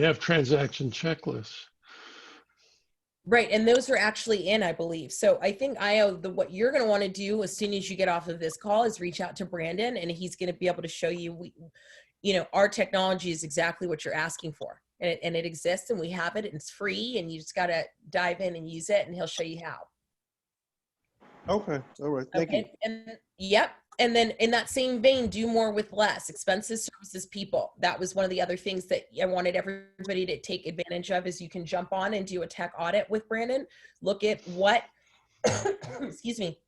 Speaker 3: have transaction checklists.
Speaker 1: Right, and those are actually in, I believe. So I think, Ayo, what you're going to want to do as soon as you get off of this call is reach out to Brandon, and he's going to be able to show you, you know, our technology is exactly what you're asking for. And it exists, and we have it, and it's free, and you just got to dive in and use it, and he'll show you how.
Speaker 10: Okay, all right, thank you.
Speaker 1: And yep. And then in that same vein, do more with less. Expenses, services, people. That was one of the other things that I wanted everybody to take advantage of is you can jump on and do a tech audit with Brandon. Look at what, excuse me,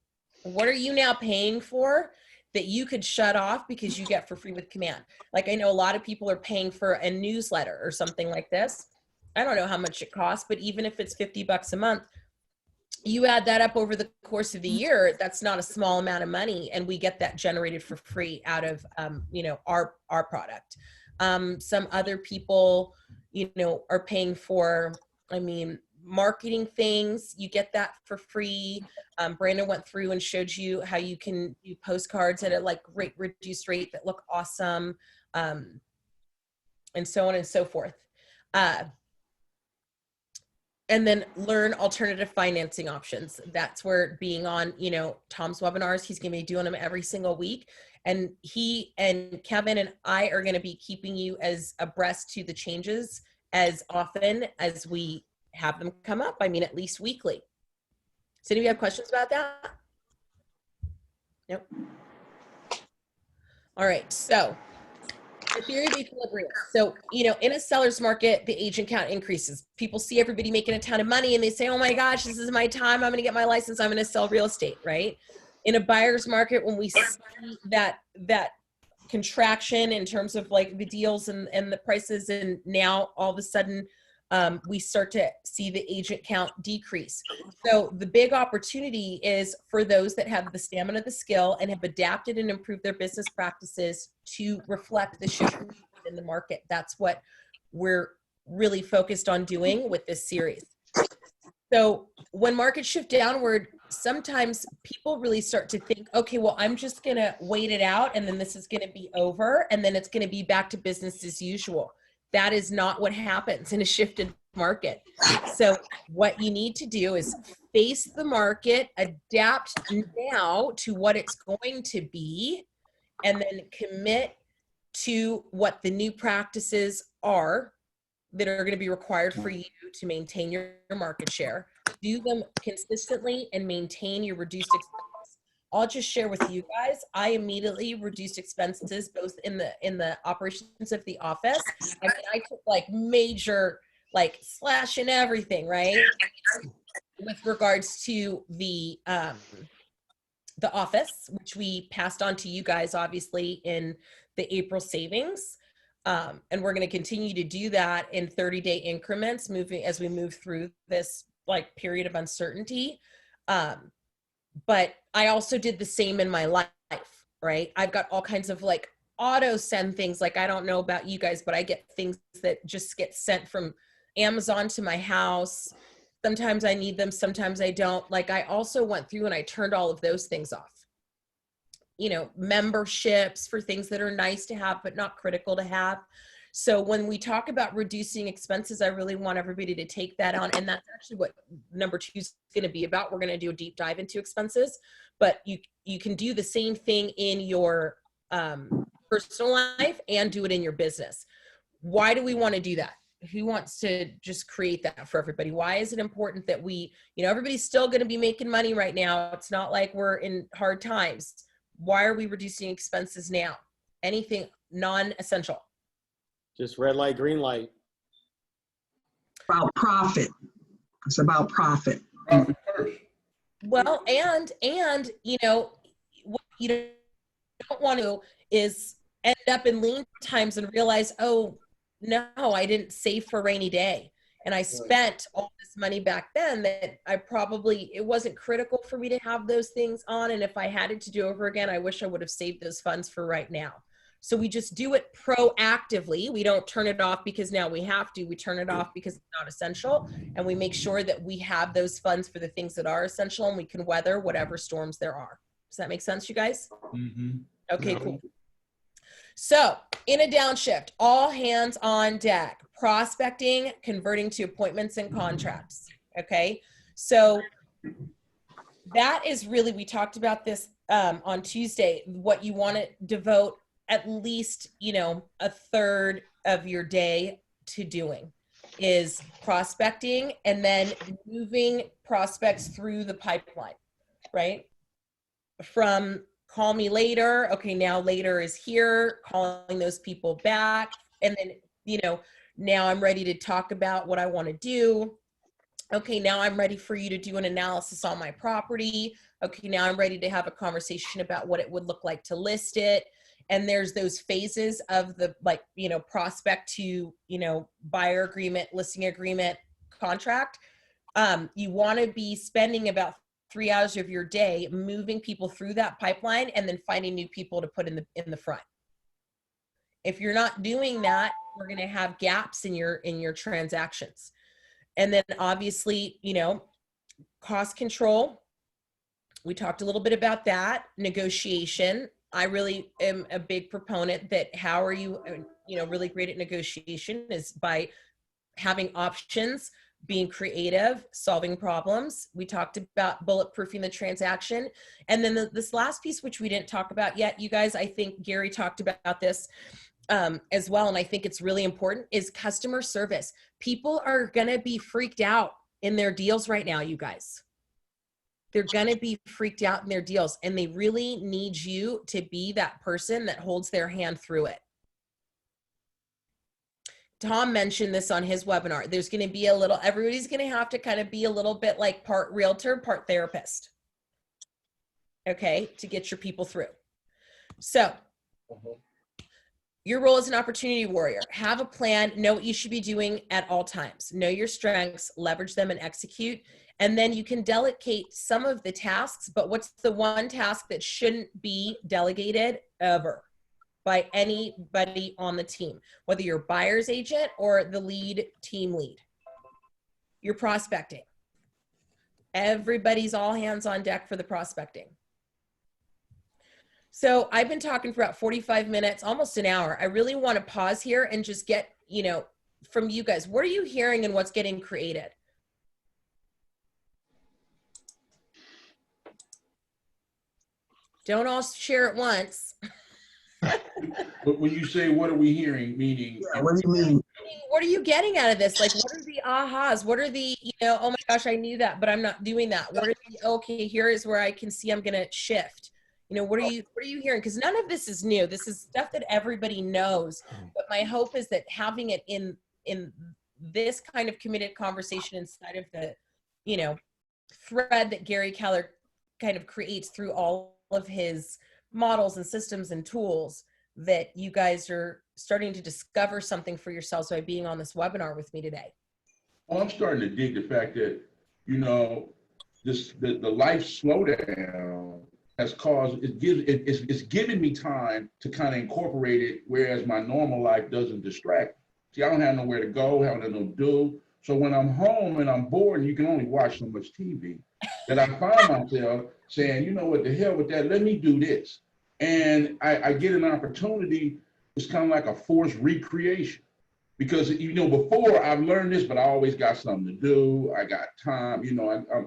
Speaker 1: what are you now paying for that you could shut off because you get for free with Command? Like I know a lot of people are paying for a newsletter or something like this. I don't know how much it costs, but even if it's $50 a month, you add that up over the course of the year, that's not a small amount of money. And we get that generated for free out of, you know, our product. Some other people, you know, are paying for, I mean, marketing things. You get that for free. Brandon went through and showed you how you can do postcards at a like reduced rate that look awesome. And so on and so forth. And then learn alternative financing options. That's where being on, you know, Tom's webinars, he's going to be doing them every single week. And he and Kevin and I are going to be keeping you as abreast to the changes as often as we have them come up. I mean, at least weekly. Does anybody have questions about that? Nope. All right. So the theory of equilibrium. So, you know, in a seller's market, the agent count increases. People see everybody making a ton of money and they say, oh my gosh, this is my time. I'm going to get my license. I'm going to sell real estate, right? In a buyer's market, when we see that contraction in terms of like the deals and the prices, and now all of a sudden we start to see the agent count decrease. So the big opportunity is for those that have the stamina, the skill, and have adapted and improved their business practices to reflect the shift in the market. That's what we're really focused on doing with this series. So when markets shift downward, sometimes people really start to think, okay, well, I'm just going to wait it out and then this is going to be over and then it's going to be back to business as usual. That is not what happens in a shifted market. So what you need to do is face the market, adapt now to what it's going to be, and then commit to what the new practices are that are going to be required for you to maintain your market share. Do them consistently and maintain your reduced expenses. I'll just share with you guys, I immediately reduced expenses both in the operations of the office. I mean, I took like major like slash and everything, right? With regards to the office, which we passed on to you guys obviously in the April savings. And we're going to continue to do that in 30-day increments, moving as we move through this like period of uncertainty. But I also did the same in my life, right? I've got all kinds of like auto send things. Like, I don't know about you guys, but I get things that just get sent from Amazon to my house. Sometimes I need them, sometimes I don't. Like, I also went through and I turned all of those things off. You know, memberships for things that are nice to have, but not critical to have. So when we talk about reducing expenses, I really want everybody to take that on. And that's actually what number 2 is going to be about. We're going to do a deep dive into expenses, but you can do the same thing in your personal life and do it in your business. Why do we want to do that? Who wants to just create that for everybody? Why is it important that we, you know, everybody's still going to be making money right now. It's not like we're in hard times. Why are we reducing expenses now? Anything non-essential.
Speaker 9: Just red light, green light.
Speaker 11: About profit. It's about profit.
Speaker 5: Profit first.
Speaker 1: Well, and you know, what you don't want to is end up in lean times and realize, oh no, I didn't save for a rainy day. And I spent all this money back then that it wasn't critical for me to have those things on. And if I had it to do over again, I wish I would have saved those funds for right now. So we just do it proactively. We don't turn it off because now we have to. We turn it off because it's not essential. And we make sure that we have those funds for the things that are essential and we can weather whatever storms there are. Does that make sense, you guys?
Speaker 5: Mm-hmm.
Speaker 1: Okay, cool. So in a downshift, all hands on deck, prospecting, converting to appointments and contracts. Okay. So that is really, we talked about this on Tuesday, what you want to devote at least, you know, a third of your day to doing is prospecting and then moving prospects through the pipeline, right? From call me later. Okay, now later is here, calling those people back. And then, you know, now I'm ready to talk about what I want to do. Okay, now I'm ready for you to do an analysis on my property. Okay, now I'm ready to have a conversation about what it would look like to list it. And there's those phases of the, like, you know, prospect to, you know, buyer agreement, listing agreement, contract. You want to be spending about 3 hours of your day moving people through that pipeline and then finding new people to put in the front. If you're not doing that, we're going to have gaps in your transactions. And then obviously, you know, cost control. We talked a little bit about that. Negotiation. I really am a big proponent that how are you, you know, really great at negotiation is by having options, being creative, solving problems. We talked about bulletproofing the transaction. And then this last piece, which we didn't talk about yet, you guys, I think Gary talked about this as well, and I think it's really important, is customer service. People are gonna be freaked out in their deals right now, you guys. They're gonna be freaked out in their deals, and they really need you to be that person that holds their hand through it. Tom mentioned this on his webinar. There's going to be everybody's going to have to kind of be a little bit like part realtor, part therapist. Okay, to get your people through. So your role as an opportunity warrior, have a plan, know what you should be doing at all times, know your strengths, leverage them and execute. And then you can delegate some of the tasks, but what's the one task that shouldn't be delegated ever by anybody on the team, whether you're buyer's agent or the lead team lead? You're prospecting. Everybody's all hands on deck for the prospecting. So I've been talking for about 45 minutes, almost an hour. I really want to pause here and just get, from you guys, what are you hearing and what's getting created? Don't all share at once.
Speaker 5: But when you say, what are we hearing, meaning?
Speaker 11: Yeah, what do you mean?
Speaker 1: What are you getting out of this? Like, what are the ahas? What are the, oh my gosh, I knew that, but I'm not doing that. What are the, okay, here is where I can see I'm going to shift. What are you hearing? Because none of this is new. This is stuff that everybody knows. But my hope is that having it in this kind of committed conversation inside of the, thread that Gary Keller kind of creates through all of his models and systems and tools, that you guys are starting to discover something for yourselves by being on this webinar with me today.
Speaker 5: Well, I'm starting to dig the fact that, the life slowdown has caused, it's given me time to kind of incorporate it, whereas my normal life doesn't distract. See, I don't have nowhere to go, have nothing to do. So when I'm home and I'm bored, and you can only watch so much TV, that I find myself saying, you know what, the hell with that, let me do this. And I get an opportunity. It's kind of like a forced recreation, because before I've learned this, but I always got something to do. I got time,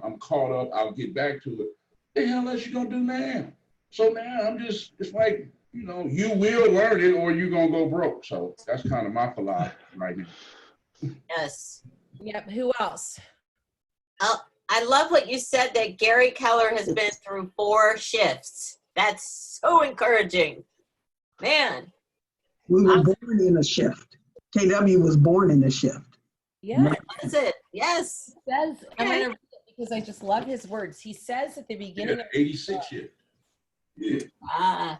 Speaker 5: I'm caught up. I'll get back to it. The hell else you gonna do now? So now I'm just, it's like, you will learn it or you're gonna go broke. So that's kind of my philosophy right now.
Speaker 2: Yes.
Speaker 1: Yep. Who else?
Speaker 2: I love what you said, that Gary Keller has been through 4 shifts. That's so encouraging. Man.
Speaker 11: We were born in a shift. KW was born in a shift.
Speaker 1: Yeah.
Speaker 2: That's it. Yes.
Speaker 1: He says, I'm going to read it because I just love his words. He says at the beginning of
Speaker 5: 86 shift. Yeah.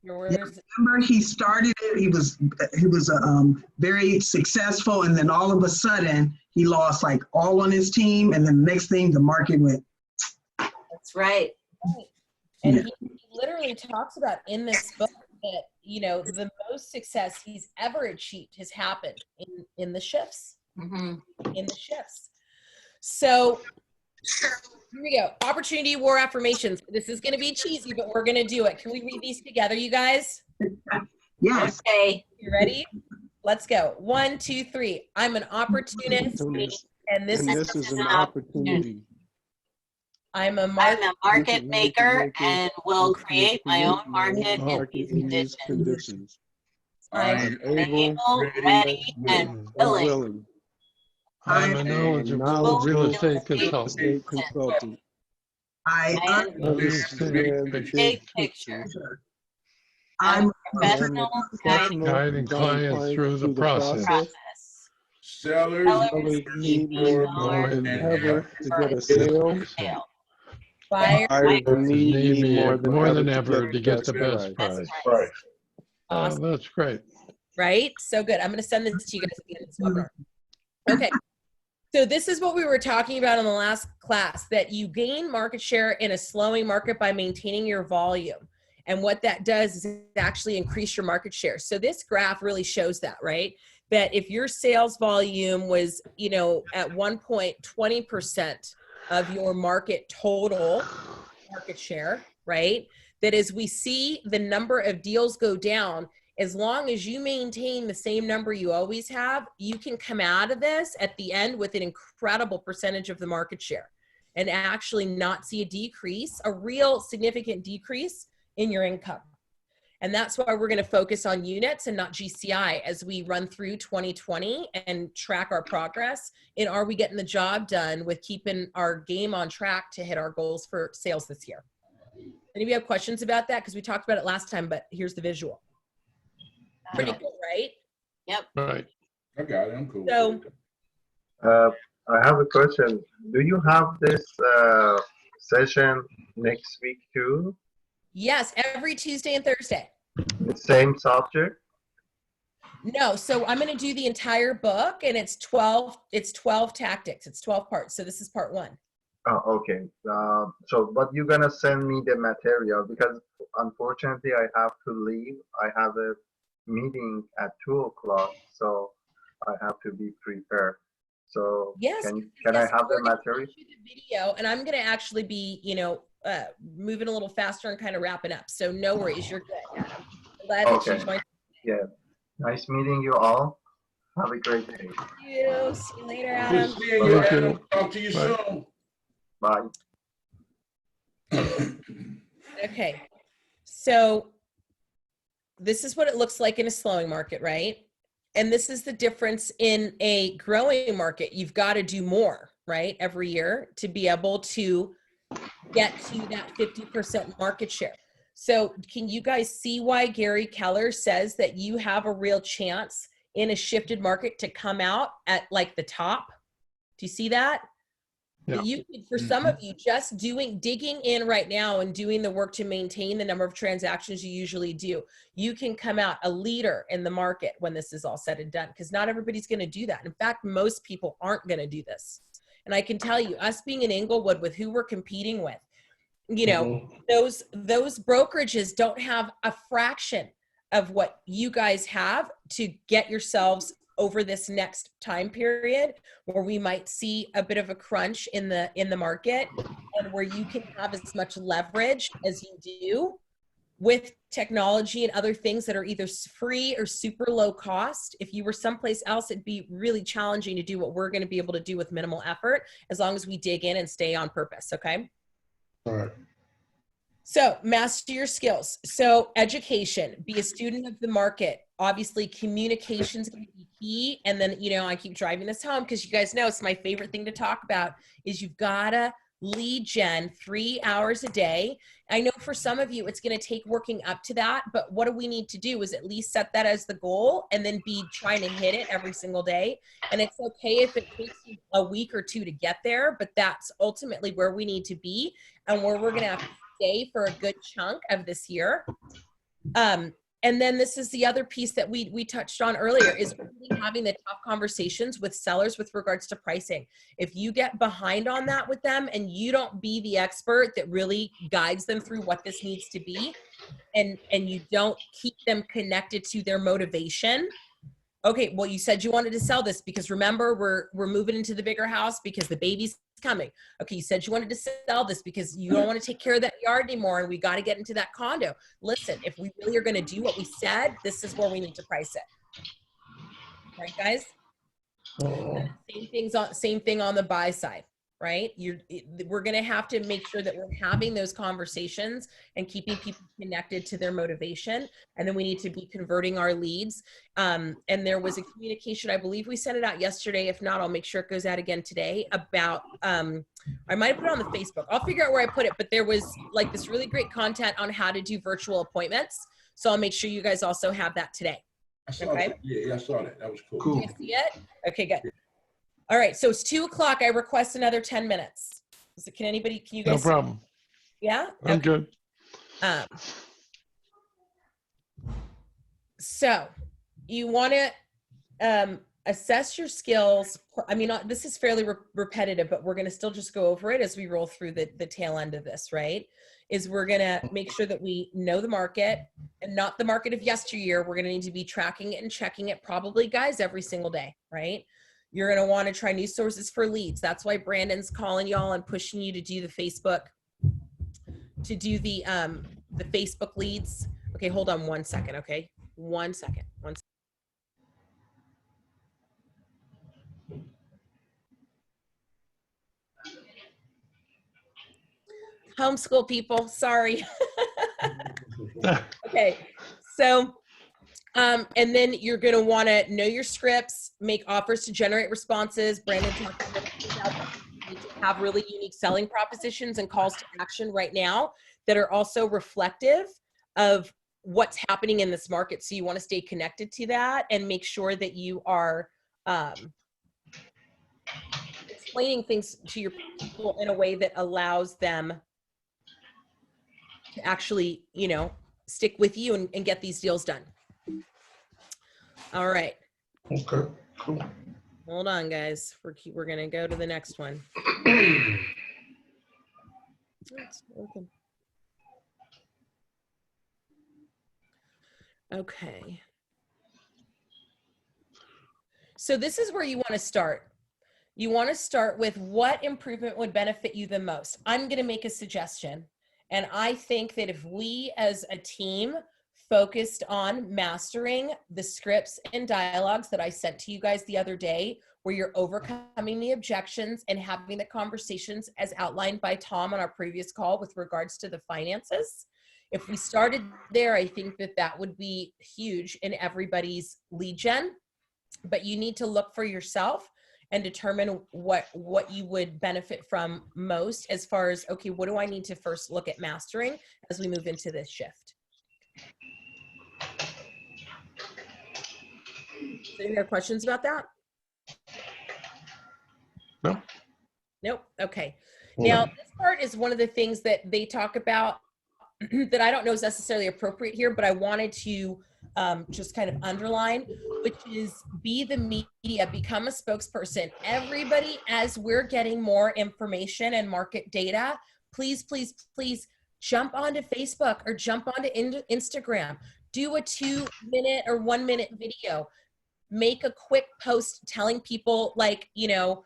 Speaker 1: Your words.
Speaker 11: Remember, he started it. He was very successful, and then all of a sudden he lost like all on his team, and then the next thing the market went.
Speaker 2: That's right.
Speaker 1: And he literally talks about in this book that the most success he's ever achieved has happened in the shifts.
Speaker 2: Mm-hmm.
Speaker 1: In the shifts. So here we go. Opportunity war affirmations. This is going to be cheesy, but we're going to do it. Can we read these together, you guys?
Speaker 11: Yes.
Speaker 2: Okay.
Speaker 1: You ready? Let's go. 1, 2, 3. I'm an opportunist, and this
Speaker 10: is an opportunity.
Speaker 1: I'm a
Speaker 2: market maker and will create my own market in these conditions. I'm able, ready, and willing.
Speaker 3: I'm a knowledgeable real estate consultant.
Speaker 11: I
Speaker 3: understand the big picture.
Speaker 2: I'm a professional
Speaker 3: guiding clients through the process.
Speaker 5: Sellers
Speaker 10: need more than ever to get a sale.
Speaker 1: Buyers
Speaker 3: need more than ever to get the best price.
Speaker 5: Right.
Speaker 1: Awesome.
Speaker 3: That's great.
Speaker 1: Right? So good. I'm going to send this to you guys at the end of this webinar. Okay. So this is what we were talking about in the last class, that you gain market share in a slowing market by maintaining your volume. And what that does is actually increase your market share. So this graph really shows that, right? That if your sales volume was, at one point, 20% of your market total market share, right? That as we see the number of deals go down, as long as you maintain the same number you always have, you can come out of this at the end with an incredible percentage of the market share and actually not see a decrease, a real significant decrease in your income. And that's why we're going to focus on units and not GCI as we run through 2020 and track our progress in, are we getting the job done with keeping our game on track to hit our goals for sales this year? Any of you have questions about that? Because we talked about it last time, but here's the visual. Pretty cool, right?
Speaker 2: Yep.
Speaker 3: Right.
Speaker 5: I got it. I'm cool.
Speaker 1: So
Speaker 7: I have a question. Do you have this session next week too?
Speaker 1: yes, every Tuesday and Thursday.
Speaker 7: The same subject?
Speaker 1: No, so I'm going to do the entire book, and it's 12 tactics. It's 12 parts. So this is part 1.
Speaker 7: Oh, okay. But you're gonna send me the material because unfortunately I have to leave. I have a meeting at 2 o'clock, so I have to be prepared. So
Speaker 1: Yes.
Speaker 7: can I
Speaker 1: yes,
Speaker 7: have the
Speaker 1: we're gonna
Speaker 7: material?
Speaker 1: shoot the video, and I'm going to actually be, moving a little faster and kind of wrapping up. So no worries, you're good. Adam. I'm glad that you
Speaker 7: Okay.
Speaker 1: joined.
Speaker 7: Yeah. Nice meeting you all. Have a great day.
Speaker 1: Thank you. See you later,
Speaker 5: Good
Speaker 1: Adam.
Speaker 5: seeing you,
Speaker 3: Thank you.
Speaker 5: Adam. Talk to you
Speaker 3: Bye.
Speaker 5: soon.
Speaker 7: Bye.
Speaker 1: Okay. So this is what it looks like in a slowing market, right? And this is the difference in a growing market. You've got to do more, right? Every year to be able to get to that 50% market share. So can you guys see why Gary Keller says that you have a real chance in a shifted market to come out at like the top? Do you see that?
Speaker 3: Yeah.
Speaker 1: You could, for some of you, just digging in right now and doing the work to maintain the number of transactions you usually do, you can come out a leader in the market when this is all said and done, because not everybody's going to do that. In fact, most people aren't going to do this. And I can tell you, us being in Inglewood with who we're competing with, those brokerages don't have a fraction of what you guys have to get yourselves over this next time period where we might see a bit of a crunch in the market, and where you can have as much leverage as you do with technology and other things that are either free or super low cost. If you were someplace else, it'd be really challenging to do what we're going to be able to do with minimal effort, as long as we dig in and stay on purpose. Okay.
Speaker 5: All right.
Speaker 1: So master your skills. So education, be a student of the market. Obviously communication is going to be key. And then, I keep driving this home because you guys know it's my favorite thing to talk about is you've got to lead gen 3 hours a day. I know for some of you, it's going to take working up to that, but what do we need to do is at least set that as the goal and then be trying to hit it every single day. And it's okay if it takes you a week or 2 to get there, but that's ultimately where we need to be and where we're going to have to stay for a good chunk of this year. And then this is the other piece that we touched on earlier is really having the tough conversations with sellers with regards to pricing. If you get behind on that with them and you don't be the expert that really guides them through what this needs to be, and you don't keep them connected to their motivation. Okay, well, you said you wanted to sell this because remember, we're moving into the bigger house because the baby's coming. Okay, you said you wanted to sell this because you don't want to take care of that yard anymore and we got to get into that condo. Listen, if we really are going to do what we said, this is where we need to price it. Right, guys? Same thing on the buy side, right? We're going to have to make sure that we're having those conversations and keeping people connected to their motivation. And then we need to be converting our leads. And there was a communication, I believe we sent it out yesterday. If not, I'll make sure it goes out again today about, I might have put it on the Facebook. I'll figure out where I put it, but there was like this really great content on how to do virtual appointments. So I'll make sure you guys also have that today.
Speaker 5: I saw that. Yeah, I saw that. That was cool.
Speaker 1: Cool. Did you see it? Okay, good. All right, so it's 2 o'clock. I request another 10 minutes. Can you guys?
Speaker 3: No problem.
Speaker 1: Yeah?
Speaker 3: I'm good.
Speaker 1: So you want to assess your skills. I mean, this is fairly repetitive, but we're going to still just go over it as we roll through the tail end of this, right? Is we're going to make sure that we know the market and not the market of yesteryear. We're going to need to be tracking it and checking it probably, guys, every single day, right? You're going to want to try new sources for leads. That's why Brandon's calling y'all and pushing you to do the Facebook, the Facebook leads. Okay, hold on 1 second, okay? 1 second. Homeschool people, sorry. Okay, so, and then you're going to want to know your scripts, make offers to generate responses. Brandon talked about you need to have really unique selling propositions and calls to action right now that are also reflective of what's happening in this market. So you want to stay connected to that and make sure that you are explaining things to your people in a way that allows them to actually, you know, stick with you and get these deals done. All right.
Speaker 4: Okay, cool.
Speaker 1: Hold on, guys. We're gonna go to the next one. It's open. Okay. So this is where you want to start. You want to start with what improvement would benefit you the most. I'm going to make a suggestion. And I think that if we as a team focused on mastering the scripts and dialogues that I sent to you guys the other day, where you're overcoming the objections and having the conversations as outlined by Tom on our previous call with regards to the finances, if we started there, I think that that would be huge in everybody's lead gen. But you need to look for yourself and determine what you would benefit from most as far as, okay, what do I need to first look at mastering as we move into this shift? So any other questions about that?
Speaker 3: No.
Speaker 1: Nope. Okay. Now, this part is one of the things that they talk about that I don't know is necessarily appropriate here, but I wanted to just kind of underline, which is be the media, become a spokesperson. Everybody, as we're getting more information and market data, please, please, please jump onto Facebook or jump onto Instagram. Do a 2-minute or 1-minute video. Make a quick post telling people, like, you know,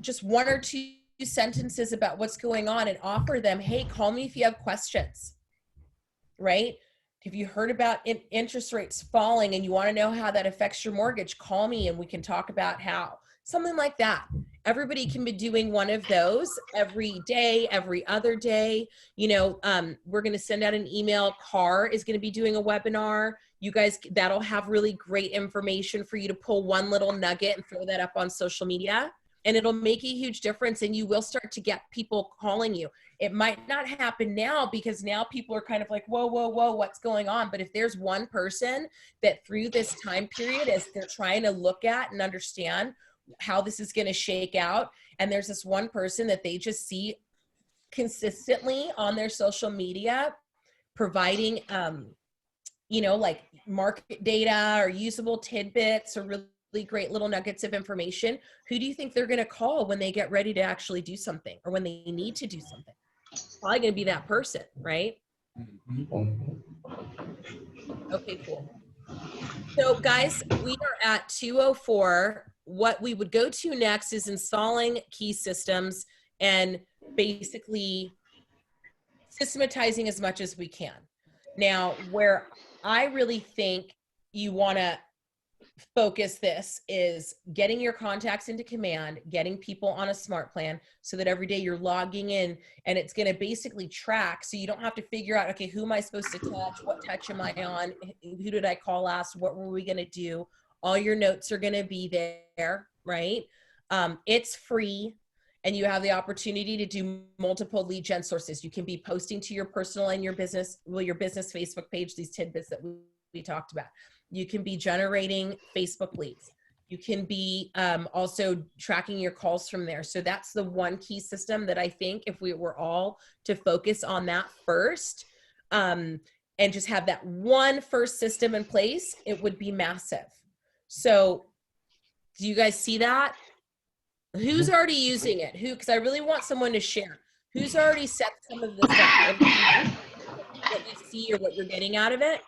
Speaker 1: just 1 or 2 sentences about what's going on and offer them, hey, call me if you have questions, right? If you heard about interest rates falling and you want to know how that affects your mortgage, call me and we can talk about how. Something like that. Everybody can be doing one of those every day, every other day. You know, we're going to send out an email. CAR is going to be doing a webinar. You guys, that'll have really great information for you to pull one little nugget and throw that up on social media. And it'll make a huge difference, and you will start to get people calling you. It might not happen now because now people are kind of like, whoa, whoa, whoa, what's going on? But if there's one person that through this time period, as they're trying to look at and understand how this is going to shake out, and there's this one person that they just see consistently on their social media providing, you know, like market data or usable tidbits or really great little nuggets of information, who do you think they're going to call when they get ready to actually do something or when they need to do something? Probably going to be that person, right? Okay, cool. So guys, we are at 2:04. What we would go to next is installing key systems and basically systematizing as much as we can. Now, where I really think you want to focus this is getting your contacts into command, getting people on a smart plan so that every day you're logging in and it's going to basically track. So you don't have to figure out, okay, who am I supposed to touch? What touch am I on? Who did I call last? What were we going to do? All your notes are going to be there, right? It's free and you have the opportunity to do multiple lead gen sources. You can be posting to your personal and your business, well, your business Facebook page, these tidbits that we talked about. You can be generating Facebook leads. You can be also tracking your calls from there. So that's the one key system that I think if we were all to focus on that first and just have that one first system in place, it would be massive. So do you guys see that? Who's already using it? Who? Because I really want someone to share. Who's already set some of this up? What you see or what you're getting out of it?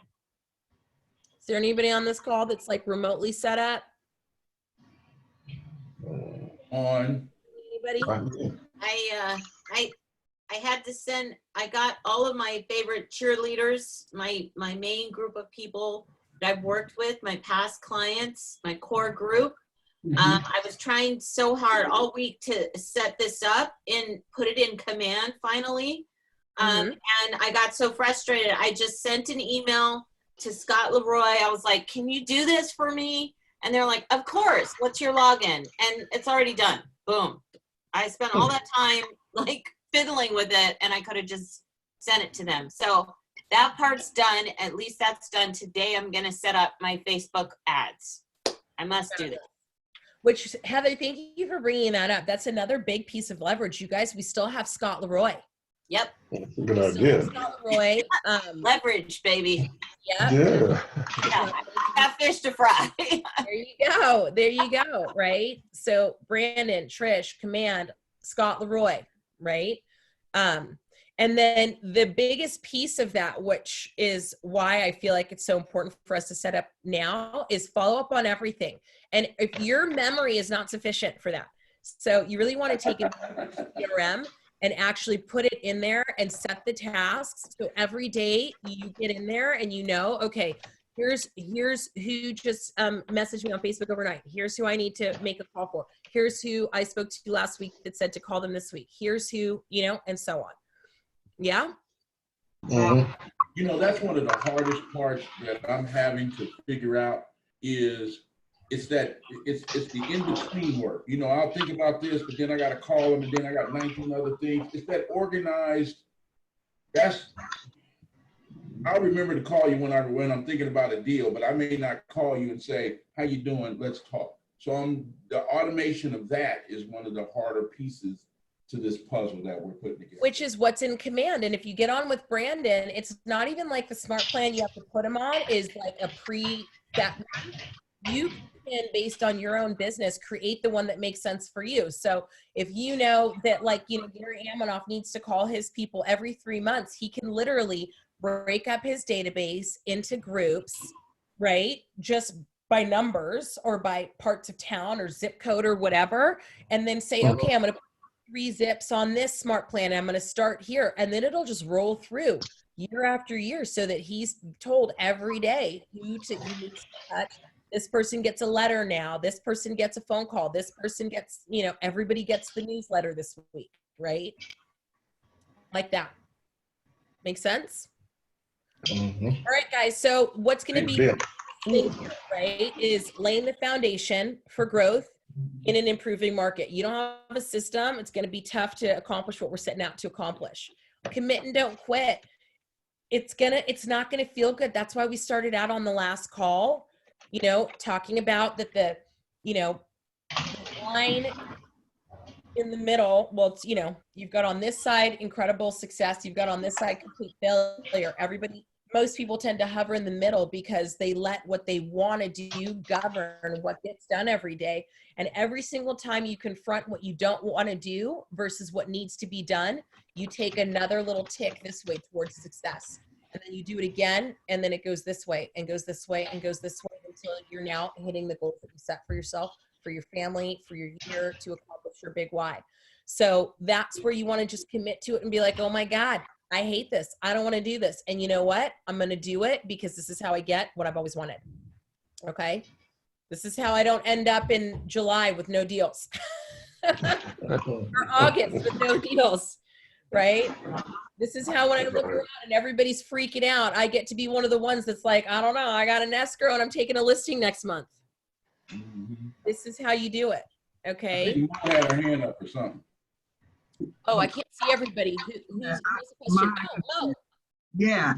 Speaker 1: Is there anybody on this call that's like remotely set up?
Speaker 5: On.
Speaker 1: Anybody?
Speaker 2: I had to send, I got all of my favorite cheerleaders, my main group of people that I've worked with, my past clients, my core group. I was trying so hard all week to set this up and put it in command finally. And I got so frustrated. I just sent an email to Scott Leroy. I was like, can you do this for me? And they're like, of course, what's your login? And it's already done. Boom. I spent all that time like fiddling with it and I could have just sent it to them. So that part's done. At least that's done. Today I'm going to set up my Facebook ads. I must do this.
Speaker 1: Which, Heather, thank you for bringing that up. That's another big piece of leverage. You guys, we still have Scott Leroy.
Speaker 2: Yep.
Speaker 12: That's a good idea.
Speaker 1: Scott Leroy.
Speaker 2: Leverage, baby.
Speaker 1: Yep.
Speaker 12: Yeah.
Speaker 2: Yeah. Have fish to fry.
Speaker 1: There you go. There you go. Right. So Brandon, Trish, Command, Scott Leroy. Right. And then the biggest piece of that, which is why I feel like it's so important for us to set up now, is follow up on everything. And if your memory is not sufficient for that, so you really want to take it to CRM and actually put it in there and set the tasks. So every day you get in there and you know, okay, here's who just messaged me on Facebook overnight. Here's who I need to make a call for. Here's who I spoke to last week that said to call them this week. Here's who, and so on. Yeah.
Speaker 12: Mm-hmm.
Speaker 5: You know, that's one of the hardest parts that I'm having to figure out is it's the in-between work. You know, I'll think about this, but then I got to call them and then I got 19 other things. It's that organized, I'll remember to call you when I'm thinking about a deal, but I may not call you and say, how you doing? Let's talk. So the automation of that is one of the harder pieces to this puzzle that we're putting together.
Speaker 1: Which is what's in Command. And if you get on with Brandon, it's not even like the smart plan you have to put him on is like a pre-step. You can, based on your own business, create the one that makes sense for you. So if you know that Gary Amanoff needs to call his people every 3 months, he can literally break up his database into groups, right? Just by numbers or by parts of town or zip code or whatever. And then say, okay, I'm going to 3 zips on this smart plan. I'm going to start here. And then it'll just roll through year after year so that he's told every day who needs to touch. This person gets a letter now. This person gets a phone call. This person gets, everybody gets the newsletter this week, right? Like that. Make sense?
Speaker 12: Mm-hmm.
Speaker 1: All right, guys. So what's going to be, right, is laying the foundation for growth in an improving market. You don't have a system, it's going to be tough to accomplish what we're setting out to accomplish. Commit and don't quit. It's not going to feel good. That's why we started out on the last call, talking about that the line in the middle. Well, it's, you've got on this side incredible success. You've got on this side complete failure. Most people tend to hover in the middle because they let what they want to do govern what gets done every day. And every single time you confront what you don't want to do versus what needs to be done, you take another little tick this way towards success. And then you do it again, and then it goes this way and goes this way and goes this way until you're now hitting the goals that you set for yourself, for your family, for your year, to accomplish your big why. So that's where you want to just commit to it and be like, oh my God, I hate this. I don't want to do this. And you know what? I'm going to do it because this is how I get what I've always wanted. Okay. This is how I don't end up in July with no deals or August with no deals, right? This is how when I look around and everybody's freaking out, I get to be one of the ones that's like, I don't know, I got an escrow and I'm taking a listing next month. This is how you do it. Okay.
Speaker 5: I think Mo had her hand up or something.
Speaker 1: Oh, I can't see everybody. Who's the question? Oh,
Speaker 11: yeah,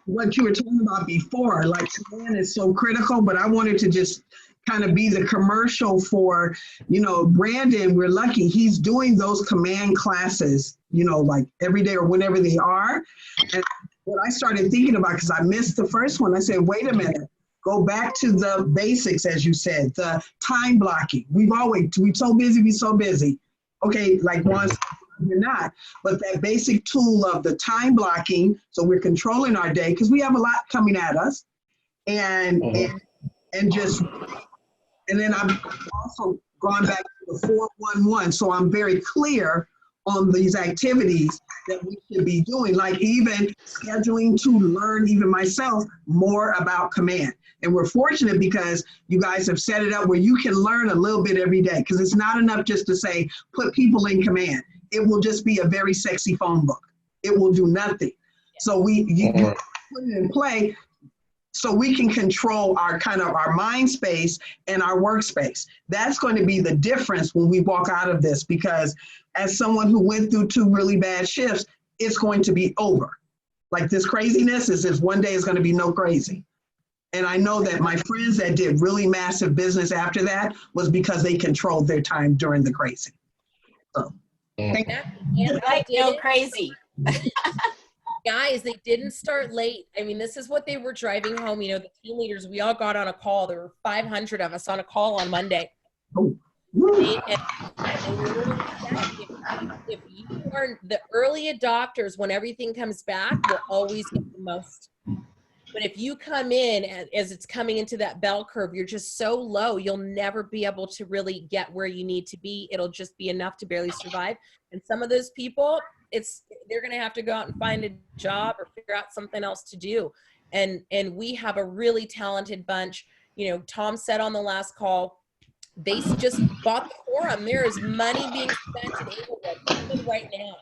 Speaker 11: what you were talking about before, like Command is so critical, but I wanted to just kind of be the commercial for, Brandon. We're lucky he's doing those Command classes, like every day or whenever they are. And what I started thinking about, because I missed the first one, I said, wait a minute. Go back to the basics, as you said, the time blocking. We're so busy. Okay, like once you're not, but that basic tool of the time blocking, so we're controlling our day because we have a lot coming at us, and then I'm also gone back to the 411, so I'm very clear on these activities that we should be doing, like even scheduling to learn, even myself, more about Command. And we're fortunate because you guys have set it up where you can learn a little bit every day, because it's not enough just to say, put people in Command. It will just be a very sexy phone book. It will do nothing. So you put it in play so we can control our mind space and our workspace. That's going to be the difference when we walk out of this, because as someone who went through 2 really bad shifts, it's going to be over. Like this craziness is one day is going to be no crazy. And I know that my friends that did really massive business after that was because they controlled their time during the crazy. So, thank you.
Speaker 1: And
Speaker 2: Like no crazy.
Speaker 1: guys, they didn't start late. I mean, this is what they were driving home. You know, the team leaders, we all got on a call. There were 500 of us on a call on Monday.
Speaker 11: Oh.
Speaker 1: And they literally said, if you are the early adopters, when everything comes back, will always get the most. But if you come in as it's coming into that bell curve, you're just so low, you'll never be able to really get where you need to be. It'll just be enough to barely survive. And some of those people, they're going to have to go out and find a job or figure out something else to do. And we have a really talented bunch. You know, Tom said on the last call, they just bought the forum. There is money being spent in Inglewood even right now.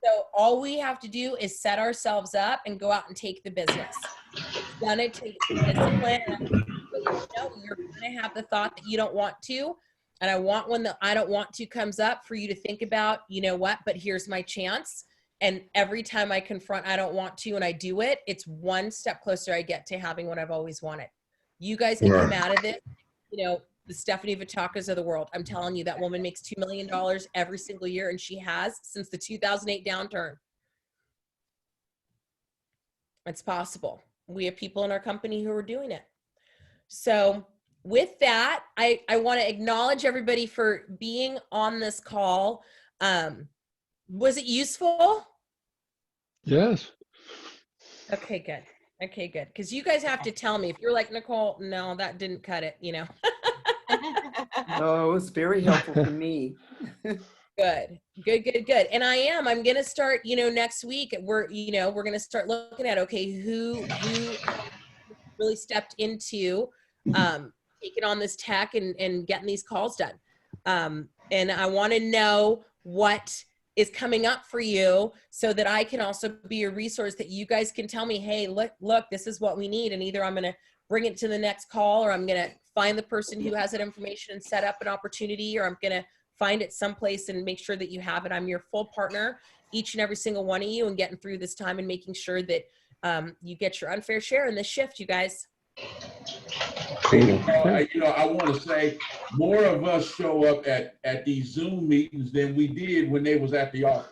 Speaker 1: So all we have to do is set ourselves up and go out and take the business. It's gonna take discipline. You're gonna have the thought that you don't want to. And I want when the I don't want to comes up for you to think about, you know what, but here's my chance. And every time I confront I don't want to and I do it, it's one step closer I get to having what I've always wanted. You guys can come out of it, you know, the Stephanie Vitakas of the world. I'm telling you, that woman makes $2 million every single year, and she has since the 2008 downturn. It's possible. We have people in our company who are doing it. So with that, I want to acknowledge everybody for being on this call. Was it useful?
Speaker 3: Yes.
Speaker 1: Okay, good. Okay, good. Because you guys have to tell me if you're like, Nicole, no, that didn't cut it, you know.
Speaker 8: No, it was very helpful for me.
Speaker 1: Good. And I'm going to start, you know, next week we're going to start looking at, okay, who really stepped into taking on this tech and getting these calls done. And I want to know what is coming up for you so that I can also be a resource that you guys can tell me, hey, look, this is what we need. And either I'm going to bring it to the next call, or I'm going to find the person who has that information and set up an opportunity, or I'm going to find it someplace and make sure that you have it. I'm your full partner, each and every single one of you, and getting through this time and making sure that you get your unfair share in this shift, you guys.
Speaker 5: I want to say more of us show up at these Zoom meetings than we did when they was at the office.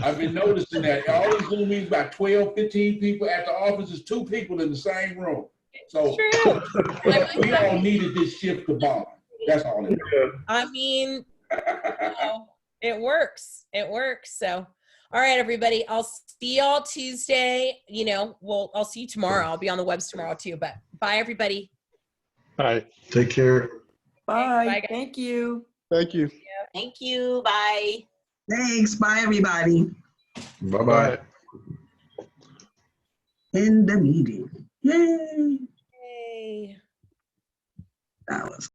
Speaker 5: I've been noticing that all these Zoom meetings, about 12, 15 people at the office, is 2 people in the same room. So we all needed this shift to bond. That's all it is.
Speaker 1: I mean, it works. So, all right, everybody, I'll see y'all Tuesday. You know, I'll see you tomorrow. I'll be on the webs tomorrow too, but bye, everybody.
Speaker 12: Bye. Take care.
Speaker 8: Bye.
Speaker 1: Bye, guys.
Speaker 8: Thank you.
Speaker 10: Thank you.
Speaker 2: Thank you. Bye.
Speaker 11: Thanks. Bye, everybody.
Speaker 12: Bye-bye.
Speaker 11: End the meeting. Yay.
Speaker 1: Hey.
Speaker 11: That was